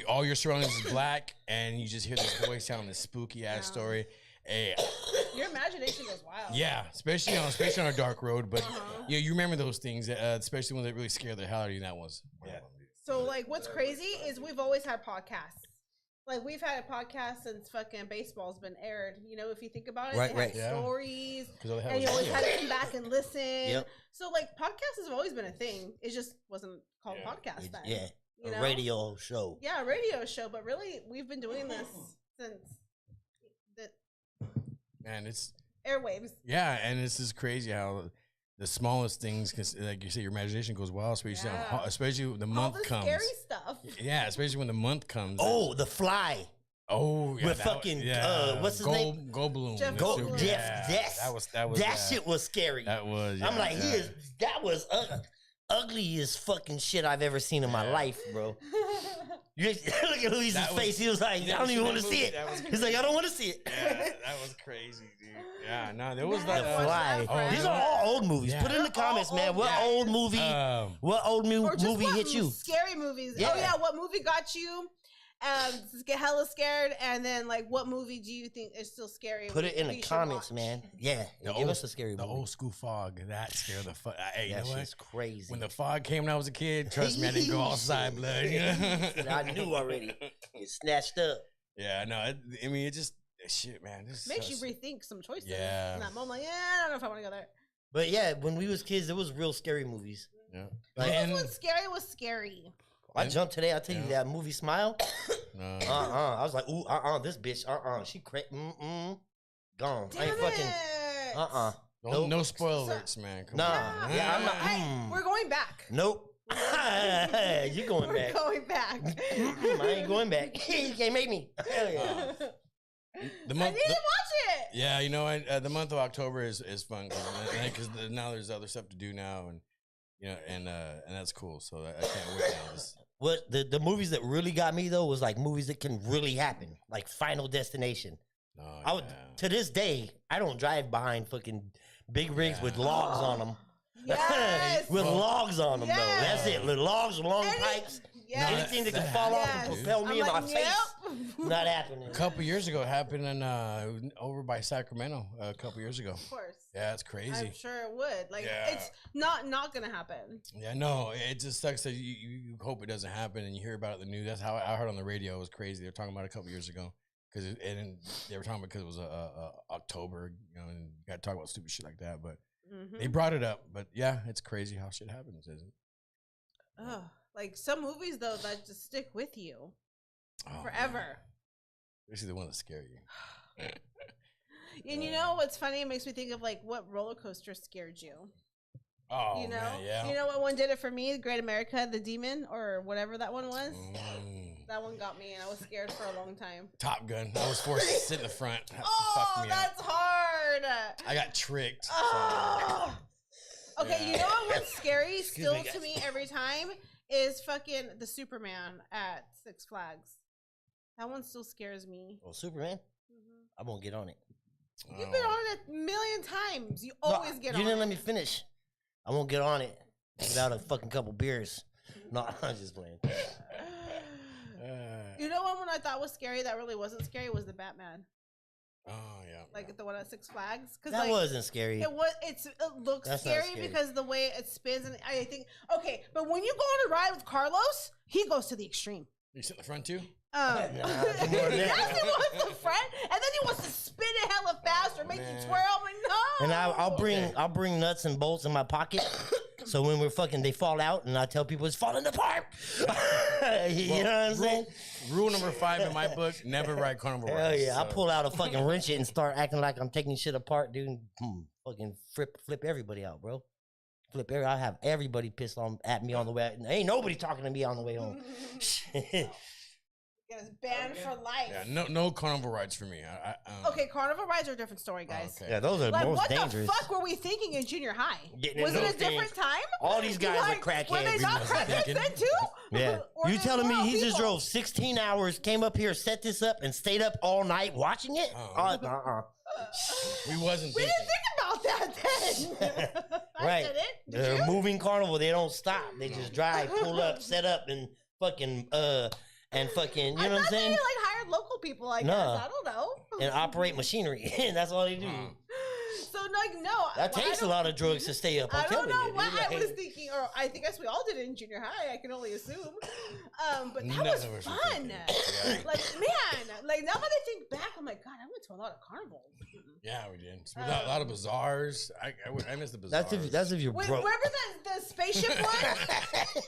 [SPEAKER 3] All your surroundings is black, and you just hear this voice telling this spooky ass
[SPEAKER 2] Yeah.
[SPEAKER 3] story. Hey,
[SPEAKER 2] Your imagination goes wild.
[SPEAKER 3] yeah, especially on a dark road. But you remember those things, especially when they really scare the hell out of you. That was yeah.
[SPEAKER 2] So like, what's crazy is we've always had podcasts. Like we've had a podcast since fucking baseball's been aired. You know, if you think about it,
[SPEAKER 1] Right,
[SPEAKER 2] they
[SPEAKER 1] right.
[SPEAKER 2] had
[SPEAKER 3] Yeah.
[SPEAKER 2] stories,
[SPEAKER 3] 'Cause all they had
[SPEAKER 2] and
[SPEAKER 3] was
[SPEAKER 2] you always
[SPEAKER 3] radio.
[SPEAKER 2] had to come back and listen.
[SPEAKER 1] Yep.
[SPEAKER 2] So like, podcasts have always been a thing. It just wasn't called
[SPEAKER 3] Yeah.
[SPEAKER 2] podcast then.
[SPEAKER 1] Yeah.
[SPEAKER 2] You
[SPEAKER 1] A
[SPEAKER 2] know?
[SPEAKER 1] radio show.
[SPEAKER 2] Yeah, a radio show. But really, we've been doing this since the
[SPEAKER 3] And it's
[SPEAKER 2] airwaves.
[SPEAKER 3] yeah, and it's just crazy how the smallest things, cause like you say, your imagination goes wild, especially
[SPEAKER 2] Yeah.
[SPEAKER 3] especially when the
[SPEAKER 2] All
[SPEAKER 3] month
[SPEAKER 2] the
[SPEAKER 3] comes.
[SPEAKER 2] scary stuff.
[SPEAKER 3] Yeah, especially when the month comes.
[SPEAKER 1] Oh, The Fly.
[SPEAKER 3] Oh, yeah,
[SPEAKER 1] With
[SPEAKER 3] that
[SPEAKER 1] fucking,
[SPEAKER 3] yeah.
[SPEAKER 1] what's his name?
[SPEAKER 3] Goldblum.
[SPEAKER 2] Jeff
[SPEAKER 1] Go,
[SPEAKER 2] Goldblum.
[SPEAKER 1] Jeff. Yes.
[SPEAKER 3] That was
[SPEAKER 1] that shit was scary.
[SPEAKER 3] That was.
[SPEAKER 1] I'm
[SPEAKER 3] yeah,
[SPEAKER 1] like,
[SPEAKER 3] yeah.
[SPEAKER 1] that was ugliest fucking shit I've ever seen in my
[SPEAKER 3] Yeah.
[SPEAKER 1] life, bro. You look at Luis's
[SPEAKER 3] That was-
[SPEAKER 1] face. He was like,
[SPEAKER 3] you
[SPEAKER 1] I
[SPEAKER 3] never
[SPEAKER 1] don't
[SPEAKER 3] seen
[SPEAKER 1] even want
[SPEAKER 3] that
[SPEAKER 1] to see
[SPEAKER 3] movie?
[SPEAKER 1] it.
[SPEAKER 3] That was
[SPEAKER 1] He's like, I don't want to see it.
[SPEAKER 3] Yeah, that was crazy, dude. Yeah, no, there was
[SPEAKER 2] Yeah.
[SPEAKER 3] that.
[SPEAKER 1] The
[SPEAKER 2] Watch
[SPEAKER 1] Fly.
[SPEAKER 2] that, friend.
[SPEAKER 1] These are all old movies.
[SPEAKER 3] Yeah.
[SPEAKER 1] Put it in the
[SPEAKER 2] They're all
[SPEAKER 1] comments, man.
[SPEAKER 2] old,
[SPEAKER 1] What
[SPEAKER 2] yeah.
[SPEAKER 1] old movie? What old
[SPEAKER 2] Or just
[SPEAKER 1] movie
[SPEAKER 2] what
[SPEAKER 1] hit you?
[SPEAKER 2] Scary movies.
[SPEAKER 1] Yeah.
[SPEAKER 2] Oh yeah, what movie got you? Get hella scared, and then like, what movie do you think is still scary?
[SPEAKER 1] Put it in
[SPEAKER 2] we
[SPEAKER 1] the
[SPEAKER 2] should
[SPEAKER 1] comments,
[SPEAKER 2] watch?
[SPEAKER 1] man. Yeah,
[SPEAKER 3] The
[SPEAKER 1] give
[SPEAKER 3] old-
[SPEAKER 1] us a scary
[SPEAKER 3] The
[SPEAKER 1] movie.
[SPEAKER 3] old school fog. That scared the fuck. Hey, you
[SPEAKER 1] That
[SPEAKER 3] know what?
[SPEAKER 1] shit's crazy.
[SPEAKER 3] When the fog came when I was a kid, trust me, I didn't go outside, blood. You know?
[SPEAKER 1] I knew already. It snatched up.
[SPEAKER 3] Yeah, no, I mean, it just shit, man. This
[SPEAKER 2] Makes
[SPEAKER 3] sucks.
[SPEAKER 2] you rethink some choices.
[SPEAKER 3] Yeah.
[SPEAKER 2] In that moment, like, yeah, I don't know if I want to go there.
[SPEAKER 1] But yeah, when we was kids, there was real scary movies.
[SPEAKER 3] Yeah.
[SPEAKER 1] Like,
[SPEAKER 2] This one scary was scary.
[SPEAKER 1] I jumped today. I tell you
[SPEAKER 3] Yeah.
[SPEAKER 1] that movie Smile.
[SPEAKER 3] No.
[SPEAKER 1] I was like, ooh, this bitch. She gone. I
[SPEAKER 2] Damn
[SPEAKER 1] ain't fucking.
[SPEAKER 2] it.
[SPEAKER 1] Nope.
[SPEAKER 3] No spoiler alerts, man. Come
[SPEAKER 1] Nah.
[SPEAKER 3] on.
[SPEAKER 1] Yeah, I'm not-
[SPEAKER 2] Hey, we're going back.
[SPEAKER 1] Nope. You going
[SPEAKER 2] We're
[SPEAKER 1] back?
[SPEAKER 2] going back.
[SPEAKER 1] I ain't going back. You can't make me. Hell yeah.
[SPEAKER 3] The
[SPEAKER 2] I
[SPEAKER 3] month,
[SPEAKER 2] need to watch it.
[SPEAKER 3] yeah, you know, the month of October is fun because now there's other stuff to do now, and you know, and that's cool. So I can't wait now.
[SPEAKER 1] What the movies that really got me though was like movies that can really happen, like Final Destination.
[SPEAKER 3] Oh,
[SPEAKER 1] I would to this day I don't drive behind fucking big rigs with logs on them.
[SPEAKER 2] Yes.
[SPEAKER 1] With logs on them though. That's
[SPEAKER 2] Yes.
[SPEAKER 1] it. With logs, long pipes,
[SPEAKER 2] Yes.
[SPEAKER 1] anything that can
[SPEAKER 3] that
[SPEAKER 1] fall off
[SPEAKER 2] happens,
[SPEAKER 1] and
[SPEAKER 2] dude.
[SPEAKER 1] propel me in my
[SPEAKER 2] like,
[SPEAKER 1] face.
[SPEAKER 2] yep.
[SPEAKER 1] Not happening.
[SPEAKER 3] A couple years ago, it happened in over by Sacramento. A couple years ago.
[SPEAKER 2] Of course.
[SPEAKER 3] Yeah, it's crazy.
[SPEAKER 2] I'm sure it would. Like
[SPEAKER 3] Yeah.
[SPEAKER 2] it's not gonna happen.
[SPEAKER 3] Yeah, no, it just sucks that you hope it doesn't happen and you hear about it in the news. That's how I heard on the radio. It was crazy. They were talking about it a couple years ago because they were talking about because it was October, you know, and you got to talk about stupid shit like that. But they brought it up. But yeah, it's crazy how shit happens, isn't it?
[SPEAKER 2] Oh, like some movies though that just stick with you
[SPEAKER 3] Oh,
[SPEAKER 2] forever.
[SPEAKER 3] man. Especially the one that scare you.
[SPEAKER 2] And you know what's funny? It makes me think of like what roller coaster scared you.
[SPEAKER 3] Oh,
[SPEAKER 2] You know,
[SPEAKER 3] man, yeah.
[SPEAKER 2] you know what one did it for me? Great America, the Demon, or whatever that one was. That one got me, and I was scared for a long time.
[SPEAKER 3] Top Gun. I was forced to sit in the front.
[SPEAKER 2] Oh,
[SPEAKER 3] Fucked me
[SPEAKER 2] that's hard.
[SPEAKER 3] up. I got tricked.
[SPEAKER 2] Oh. Okay,
[SPEAKER 3] Yeah.
[SPEAKER 2] you know what was scary
[SPEAKER 1] Excuse
[SPEAKER 2] still
[SPEAKER 1] me,
[SPEAKER 2] to
[SPEAKER 1] guys.
[SPEAKER 2] me every time is fucking the Superman at Six Flags. That one still scares me.
[SPEAKER 1] Well, Superman, I won't get on it.
[SPEAKER 2] You've been on it a million times. You always get
[SPEAKER 1] you
[SPEAKER 2] on
[SPEAKER 1] didn't
[SPEAKER 2] it.
[SPEAKER 1] let me finish. I won't get on it without a fucking couple beers. No, I'm just playing.
[SPEAKER 2] You know what one I thought was scary that really wasn't scary was the Batman.
[SPEAKER 3] Oh yeah.
[SPEAKER 2] Like the one at Six Flags. Because
[SPEAKER 1] That
[SPEAKER 2] like,
[SPEAKER 1] wasn't scary.
[SPEAKER 2] it looks
[SPEAKER 1] That's not
[SPEAKER 2] scary,
[SPEAKER 1] scary.
[SPEAKER 2] because the way it spins, and I think okay, but when you go on a ride with Carlos, he goes to the extreme.
[SPEAKER 3] You sit in the front too?
[SPEAKER 1] Nah, come on,
[SPEAKER 2] yes, he wants the front, and then he wants to spin it hella fast or make you
[SPEAKER 3] Man.
[SPEAKER 2] twirl. I'm like, no.
[SPEAKER 1] And I'll bring nuts and bolts in my pocket. So when we're fucking, they fall out, and I tell people it's falling apart. You know what I'm saying?
[SPEAKER 3] Rule number 5 in my book: never ride carnival
[SPEAKER 1] Hell
[SPEAKER 3] rides.
[SPEAKER 1] yeah! I
[SPEAKER 3] So-
[SPEAKER 1] pull out a fucking wrench it and start acting like I'm taking shit apart, dude. Fucking flip everybody out, bro. I'll have everybody pissed on at me on the way. Ain't nobody talking to me on the way home.
[SPEAKER 2] Get us banned for life.
[SPEAKER 3] Yeah, no carnival rides for me.
[SPEAKER 2] Okay, carnival rides are a different story, guys.
[SPEAKER 3] Okay.
[SPEAKER 1] Yeah, those are
[SPEAKER 2] Like,
[SPEAKER 1] most
[SPEAKER 2] what
[SPEAKER 1] dangerous.
[SPEAKER 2] the fuck were we thinking in junior high?
[SPEAKER 1] Getting in
[SPEAKER 2] Was it
[SPEAKER 1] those
[SPEAKER 2] a different
[SPEAKER 1] things.
[SPEAKER 2] time?
[SPEAKER 1] All these guys are crackheads.
[SPEAKER 2] Were they not
[SPEAKER 3] We wasn't
[SPEAKER 2] crackheads
[SPEAKER 3] thinking.
[SPEAKER 2] then too?
[SPEAKER 1] Yeah.
[SPEAKER 2] Or
[SPEAKER 1] You
[SPEAKER 2] they
[SPEAKER 1] telling me
[SPEAKER 2] were all
[SPEAKER 1] he just
[SPEAKER 2] people?
[SPEAKER 1] drove 16 hours, came up here, set this up, and stayed up all night watching it?
[SPEAKER 3] We wasn't
[SPEAKER 2] We
[SPEAKER 3] thinking.
[SPEAKER 2] didn't think about that then. I
[SPEAKER 1] Right.
[SPEAKER 2] didn't. Did
[SPEAKER 1] They're
[SPEAKER 2] you?
[SPEAKER 1] a moving carnival. They don't stop. They just drive, pull up, set up, and fucking, and fucking, you know what I'm
[SPEAKER 2] thought
[SPEAKER 1] saying?
[SPEAKER 2] They like hired local people, I guess.
[SPEAKER 1] Nah.
[SPEAKER 2] I don't know.
[SPEAKER 1] And operate machinery. That's all they do.
[SPEAKER 2] So like no.
[SPEAKER 1] That
[SPEAKER 2] well,
[SPEAKER 1] takes a lot of drugs to stay up. I'm
[SPEAKER 2] I don't
[SPEAKER 1] telling
[SPEAKER 2] know
[SPEAKER 1] you.
[SPEAKER 2] what
[SPEAKER 1] dude.
[SPEAKER 2] I
[SPEAKER 1] Like,
[SPEAKER 2] was thinking, or I think as we all did it in junior high. I can only assume. But that
[SPEAKER 3] None
[SPEAKER 2] was
[SPEAKER 3] of us were
[SPEAKER 2] fun.
[SPEAKER 3] thinking. Yeah.
[SPEAKER 2] Like man, like now that I think back, I'm like, God, I went to a lot of carnivals.
[SPEAKER 3] Yeah, we did. A lot of bazaars. I miss the bazaars.
[SPEAKER 1] that's if you're
[SPEAKER 2] Wait,
[SPEAKER 1] broke.
[SPEAKER 2] remember the spaceship one?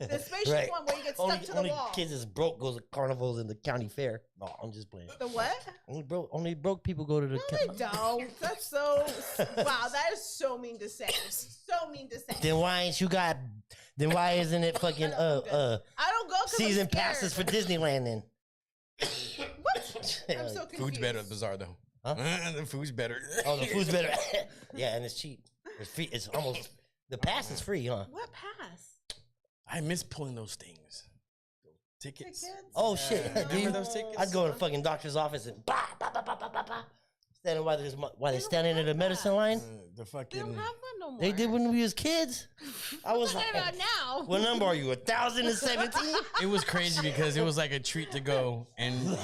[SPEAKER 2] The spaceship
[SPEAKER 1] Right.
[SPEAKER 2] one where you get stuck
[SPEAKER 1] Only,
[SPEAKER 2] to the
[SPEAKER 1] only
[SPEAKER 2] wall.
[SPEAKER 1] kids that's broke goes to carnivals in the county fair. No, I'm just playing.
[SPEAKER 2] The what?
[SPEAKER 1] Only broke people go to the.
[SPEAKER 2] No, they don't. That's so. Wow, that is so mean to say. So mean to say.
[SPEAKER 1] Then why ain't you got? Then why isn't it fucking
[SPEAKER 2] I don't go 'cause
[SPEAKER 1] season
[SPEAKER 2] I'm scared.
[SPEAKER 1] passes for Disneyland then?
[SPEAKER 2] What? I'm so confused.
[SPEAKER 3] Food's better at the bazaar though.
[SPEAKER 1] Huh?
[SPEAKER 3] The food's better.
[SPEAKER 1] Oh, the food's better. Yeah, and it's cheap. It's free. It's almost the pass is free, huh?
[SPEAKER 2] What pass?
[SPEAKER 3] I miss pulling those things. Those tickets.
[SPEAKER 2] Tickets?
[SPEAKER 1] Oh shit!
[SPEAKER 3] Remember
[SPEAKER 1] Do you-
[SPEAKER 3] those tickets?
[SPEAKER 1] I'd go to the fucking doctor's office and standing while they're standing in the medicine line.
[SPEAKER 3] The
[SPEAKER 2] They
[SPEAKER 3] fucking.
[SPEAKER 2] don't have that no more.
[SPEAKER 1] They did when we was kids. I was
[SPEAKER 2] What
[SPEAKER 1] like,
[SPEAKER 2] about now?
[SPEAKER 1] what number are you? 1017?
[SPEAKER 3] It was crazy because it was like a treat to go and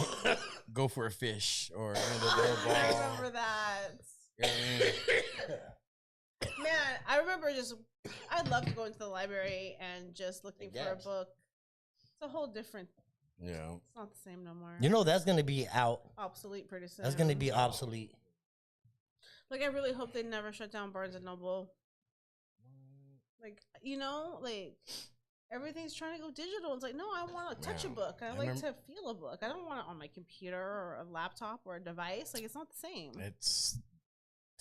[SPEAKER 3] go for a fish or the little
[SPEAKER 2] I
[SPEAKER 3] ball.
[SPEAKER 2] remember that.
[SPEAKER 3] You know what I mean?
[SPEAKER 2] Man, I remember I'd love to go into the library and just looking for a
[SPEAKER 1] Yes.
[SPEAKER 2] book. It's a whole different,
[SPEAKER 3] Yeah.
[SPEAKER 2] it's not the same no more.
[SPEAKER 1] You know that's gonna be out.
[SPEAKER 2] Obsolete pretty soon.
[SPEAKER 1] That's gonna be obsolete.
[SPEAKER 2] Like, I really hope they never shut down Barnes and Noble. Like, you know, like, everything's trying to go digital. It's like, no, I want to touch a
[SPEAKER 3] Yeah.
[SPEAKER 2] book. I
[SPEAKER 3] I
[SPEAKER 2] like
[SPEAKER 3] remember-
[SPEAKER 2] to feel a book. I don't want it on my computer or a laptop or a device. Like, it's not the same.
[SPEAKER 3] It's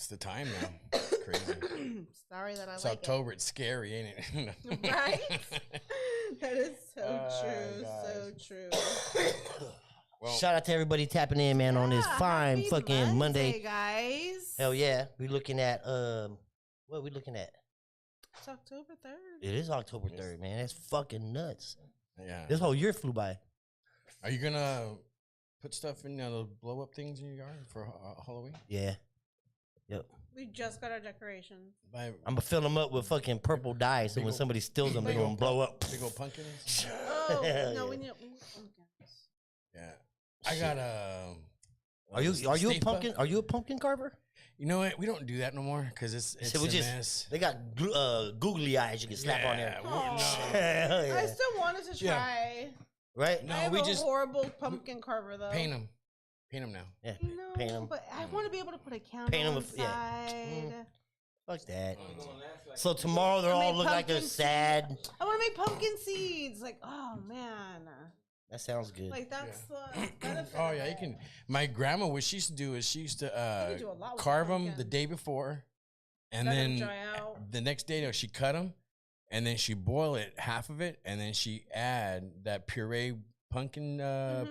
[SPEAKER 3] It's the time now. It's crazy.
[SPEAKER 2] Sorry that I
[SPEAKER 3] It's
[SPEAKER 2] like
[SPEAKER 3] October. It's scary, ain't it?
[SPEAKER 2] Right? That is so
[SPEAKER 3] Oh,
[SPEAKER 2] true.
[SPEAKER 3] guys.
[SPEAKER 2] So true.
[SPEAKER 3] Well,
[SPEAKER 1] Shout out to everybody tapping in, man, on this
[SPEAKER 2] Yeah,
[SPEAKER 1] fine
[SPEAKER 2] happy
[SPEAKER 1] fucking Monday.
[SPEAKER 2] guys.
[SPEAKER 1] Hell yeah. We looking at what are we looking at?
[SPEAKER 2] It's October 3rd.
[SPEAKER 1] It is October
[SPEAKER 3] Yes.
[SPEAKER 1] 3rd, man. That's fucking nuts.
[SPEAKER 3] yeah.
[SPEAKER 1] This whole year flew by.
[SPEAKER 3] Are you gonna put stuff in the blow up things in your yard for Halloween?
[SPEAKER 1] Yeah. Yep.
[SPEAKER 2] We just got our decorations.
[SPEAKER 3] Buy
[SPEAKER 1] I'm gonna fill them up with fucking purple dye, so
[SPEAKER 3] Big
[SPEAKER 1] when
[SPEAKER 3] ol-
[SPEAKER 1] somebody steals them, they're
[SPEAKER 3] big ol'
[SPEAKER 1] gonna blow up.
[SPEAKER 3] big old pumpkins.
[SPEAKER 2] Oh,
[SPEAKER 1] Hell
[SPEAKER 2] no,
[SPEAKER 1] yeah.
[SPEAKER 2] we need pumpkins.
[SPEAKER 3] Yeah. I got
[SPEAKER 1] Are you a pumpkin? Are you a pumpkin carver?
[SPEAKER 3] You know what? We don't do that no more because it's
[SPEAKER 1] So we
[SPEAKER 3] a
[SPEAKER 1] just-
[SPEAKER 3] mess.
[SPEAKER 1] They got googly eyes you can slap on there.
[SPEAKER 3] Yeah,
[SPEAKER 2] Aw.
[SPEAKER 1] Hell
[SPEAKER 2] I
[SPEAKER 1] yeah.
[SPEAKER 2] still wanted to
[SPEAKER 3] Yeah.
[SPEAKER 2] try.
[SPEAKER 1] Right?
[SPEAKER 3] No,
[SPEAKER 2] I have
[SPEAKER 3] we
[SPEAKER 2] a
[SPEAKER 3] just
[SPEAKER 2] horrible pumpkin carver though.
[SPEAKER 3] paint them. Paint them now.
[SPEAKER 1] Yeah.
[SPEAKER 2] No,
[SPEAKER 1] Paint 'em.
[SPEAKER 2] but I want to be able to put a candle
[SPEAKER 1] Paint 'em
[SPEAKER 2] inside.
[SPEAKER 1] with- yeah. Fuck that.
[SPEAKER 3] Oh,
[SPEAKER 1] So tomorrow they'll
[SPEAKER 2] I
[SPEAKER 1] all
[SPEAKER 2] made
[SPEAKER 1] look like they're
[SPEAKER 2] pumpkin
[SPEAKER 1] sad.
[SPEAKER 2] I want to make pumpkin seeds. Like, oh man,
[SPEAKER 1] That sounds good.
[SPEAKER 2] like that's the benefit.
[SPEAKER 3] Oh
[SPEAKER 2] of
[SPEAKER 3] yeah, you
[SPEAKER 2] it.
[SPEAKER 3] can. My grandma, what she used to do is she used
[SPEAKER 2] You
[SPEAKER 3] to
[SPEAKER 2] can do a lot with
[SPEAKER 3] carve them
[SPEAKER 2] pumpkin.
[SPEAKER 3] the day before, and
[SPEAKER 2] Let 'em
[SPEAKER 3] then
[SPEAKER 2] dry out.
[SPEAKER 3] the next day she cut them, and then she boil it half of it, and then she add that puree pumpkin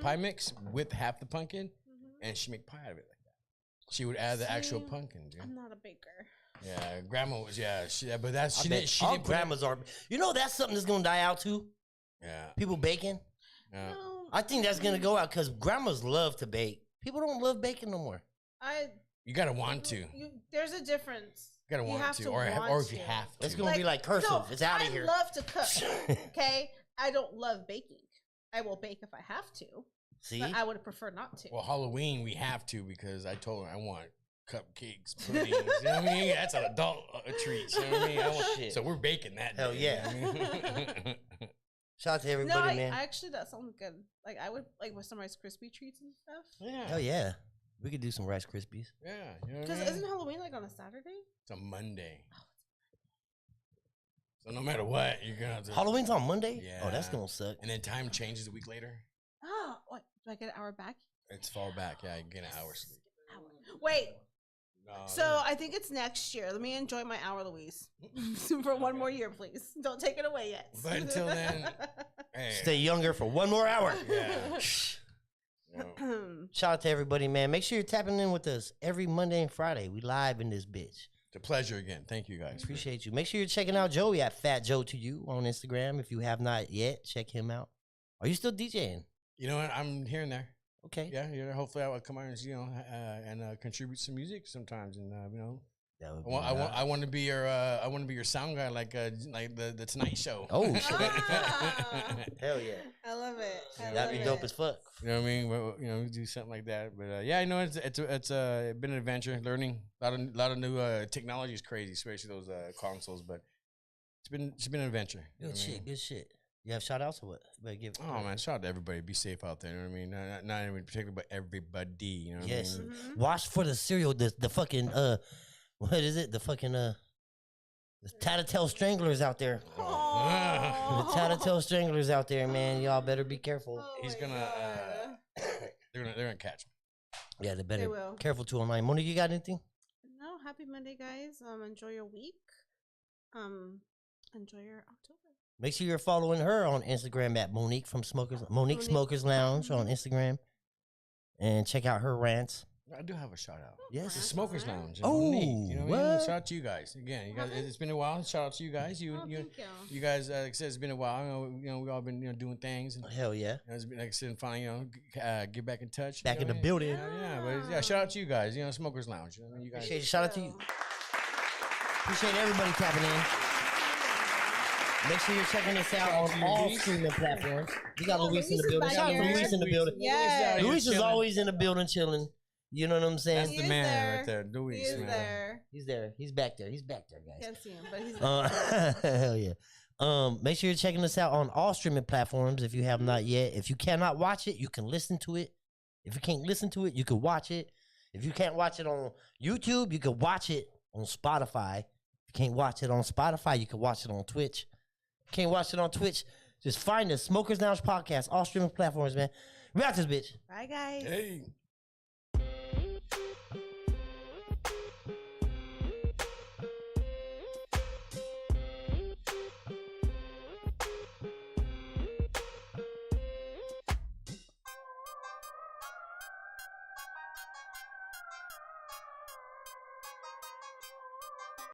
[SPEAKER 3] pie mix with half the pumpkin,
[SPEAKER 2] Mhm.
[SPEAKER 3] and she make pie out of it like that. She would add the actual
[SPEAKER 2] See?
[SPEAKER 3] pumpkin. Dude.
[SPEAKER 2] I'm not a baker.
[SPEAKER 3] Yeah, grandma was but that's
[SPEAKER 1] I
[SPEAKER 3] she
[SPEAKER 1] bet
[SPEAKER 3] didn't. She
[SPEAKER 1] all
[SPEAKER 3] didn't put it-
[SPEAKER 1] grandmas are. You know that's something that's gonna die out too.
[SPEAKER 3] Yeah,
[SPEAKER 1] People baking.
[SPEAKER 3] yeah.
[SPEAKER 2] No,
[SPEAKER 1] I think that's gonna go out because grandmas love to bake. People don't love baking no more.
[SPEAKER 3] You gotta want to. You
[SPEAKER 2] There's a difference.
[SPEAKER 3] gotta
[SPEAKER 2] You
[SPEAKER 3] want
[SPEAKER 2] have
[SPEAKER 3] to,
[SPEAKER 2] to
[SPEAKER 3] or
[SPEAKER 2] want
[SPEAKER 3] if you
[SPEAKER 2] to.
[SPEAKER 3] have to.
[SPEAKER 1] It's gonna be like cursive.
[SPEAKER 2] so
[SPEAKER 1] It's out of
[SPEAKER 2] I
[SPEAKER 1] here.
[SPEAKER 2] love to cook. Okay, I don't love baking. I will bake if I have to,
[SPEAKER 1] See,
[SPEAKER 2] but I would prefer not to.
[SPEAKER 3] Well, Halloween we have to because I told her I want cupcakes, puddings. You know what I mean? That's an adult treat. You know what I mean?
[SPEAKER 1] Shit.
[SPEAKER 3] So we're baking that.
[SPEAKER 1] Hell
[SPEAKER 3] day,
[SPEAKER 1] yeah.
[SPEAKER 3] You know what I mean?
[SPEAKER 1] shout out to
[SPEAKER 2] no,
[SPEAKER 1] everybody, man.
[SPEAKER 2] actually that sounds good. Like I would like with some Rice Krispie treats and stuff.
[SPEAKER 3] yeah.
[SPEAKER 1] Hell yeah, we could do some Rice Krispies.
[SPEAKER 3] Yeah. You know what I
[SPEAKER 2] Because
[SPEAKER 3] mean?
[SPEAKER 2] isn't Halloween like on a Saturday?
[SPEAKER 3] It's a Monday. So no matter what, you're gonna have to.
[SPEAKER 1] Halloween's on Monday. Oh, that's
[SPEAKER 3] Yeah.
[SPEAKER 1] gonna suck.
[SPEAKER 3] And then time changes a week later.
[SPEAKER 2] Oh, what? Do I get an hour back?
[SPEAKER 3] It's fall back. Yeah, you get an hour sleep.
[SPEAKER 2] Wait.
[SPEAKER 3] No,
[SPEAKER 2] So I think it's next year. Let me enjoy my hour, Louise, for one more year, please. Don't take it away yet.
[SPEAKER 3] But until then, hey,
[SPEAKER 1] Stay younger for one more hour.
[SPEAKER 3] Yeah. you know,
[SPEAKER 1] Shout out to everybody, man. Make sure you're tapping in with us every Monday and Friday. We live in this bitch.
[SPEAKER 3] it's a pleasure again. Thank you guys.
[SPEAKER 1] Appreciate you. Make sure you're checking out Joey at Fat Joe to You on Instagram. If you have not yet, check him out. Are you still DJing?
[SPEAKER 3] You know what? I'm here and there.
[SPEAKER 1] Okay.
[SPEAKER 3] Yeah. Hopefully, I will come out and contribute some music sometimes, and
[SPEAKER 1] That would
[SPEAKER 3] I want to be your sound guy, like the Tonight Show.
[SPEAKER 1] Oh, shit.
[SPEAKER 2] Ah.
[SPEAKER 1] Hell yeah.
[SPEAKER 2] I love it. I
[SPEAKER 1] That'd be
[SPEAKER 2] love
[SPEAKER 1] dope
[SPEAKER 2] it.
[SPEAKER 1] as fuck.
[SPEAKER 3] You know what I mean? Well, we do something like that. But yeah, I know it's been an adventure, learning a lot of new technology is crazy, especially those consoles. But it's been an adventure. You know
[SPEAKER 1] Good
[SPEAKER 3] what I
[SPEAKER 1] shit.
[SPEAKER 3] mean?
[SPEAKER 1] Good shit. You have shout outs or what? Better give.
[SPEAKER 3] Oh man, shout out to everybody. Be safe out there. You know what I mean? Not anyone particular, but everybody. You know what
[SPEAKER 1] Yes.
[SPEAKER 3] I mean?
[SPEAKER 2] Mhm.
[SPEAKER 1] Watch for the cereal. The fucking what is it? The fucking the Tattletale Stranglers out there. The
[SPEAKER 2] Aw.
[SPEAKER 1] Tattletale Stranglers out there, man. Y'all better be careful.
[SPEAKER 2] Oh
[SPEAKER 3] He's
[SPEAKER 2] my
[SPEAKER 3] gonna
[SPEAKER 2] God.
[SPEAKER 3] they're gonna catch me.
[SPEAKER 1] Yeah, they better
[SPEAKER 2] will.
[SPEAKER 1] careful too online. Monique, you got anything?
[SPEAKER 2] No, happy Monday, guys. Enjoy your week. Enjoy your October.
[SPEAKER 1] Make sure you're following her on Instagram at Monique
[SPEAKER 2] Monique.
[SPEAKER 1] Smokers Lounge on Instagram, and check out her rants.
[SPEAKER 3] I do have a shout out.
[SPEAKER 1] Yes.
[SPEAKER 3] The Smokers Lounge.
[SPEAKER 1] Oh,
[SPEAKER 3] Monique, you know what I mean?
[SPEAKER 1] what?
[SPEAKER 3] Shout out to you guys again. You guys,
[SPEAKER 2] Okay.
[SPEAKER 3] it's been a while. Shout out to you guys.
[SPEAKER 2] Oh, thank you.
[SPEAKER 3] You guys, like I said, it's been a while. We all been doing things. And,
[SPEAKER 1] Hell yeah.
[SPEAKER 3] it's been like I said, finally, get back in touch.
[SPEAKER 1] Back
[SPEAKER 3] you
[SPEAKER 1] in
[SPEAKER 3] know
[SPEAKER 1] the
[SPEAKER 3] what I mean?
[SPEAKER 1] building.
[SPEAKER 3] Yeah, but yeah, shout out to you guys. Smokers Lounge. You guys.
[SPEAKER 1] Appreciate it. Shout out to you. Appreciate everybody tapping in. Make sure you're checking us out on all streaming platforms. We got
[SPEAKER 2] Oh,
[SPEAKER 1] Luis in the
[SPEAKER 2] Luis is
[SPEAKER 1] building.
[SPEAKER 2] back
[SPEAKER 1] Shout out to
[SPEAKER 2] here.
[SPEAKER 1] Luis in the building.
[SPEAKER 2] Yes.
[SPEAKER 1] Luis is always in the building chilling. You know what I'm saying?
[SPEAKER 3] That's
[SPEAKER 2] He
[SPEAKER 3] the
[SPEAKER 2] is
[SPEAKER 3] man
[SPEAKER 2] there.
[SPEAKER 3] right there.
[SPEAKER 2] He
[SPEAKER 3] Luis,
[SPEAKER 2] is
[SPEAKER 3] man.
[SPEAKER 2] there.
[SPEAKER 1] He's there. He's back there. He's back there, guys.
[SPEAKER 2] Can't see him, but he's there.
[SPEAKER 1] Hell yeah. Make sure you're checking us out on all streaming platforms if you have not yet. If you cannot watch it, you can listen to it. If you can't listen to it, you can watch it. If you can't watch it on YouTube, you can watch it on Spotify. If you can't watch it on Spotify, you can watch it on Twitch. If you can't watch it on Twitch, just find the Smokers Lounge podcast, all streaming platforms, man. We out this bitch.
[SPEAKER 2] Bye, guys.
[SPEAKER 3] Hey.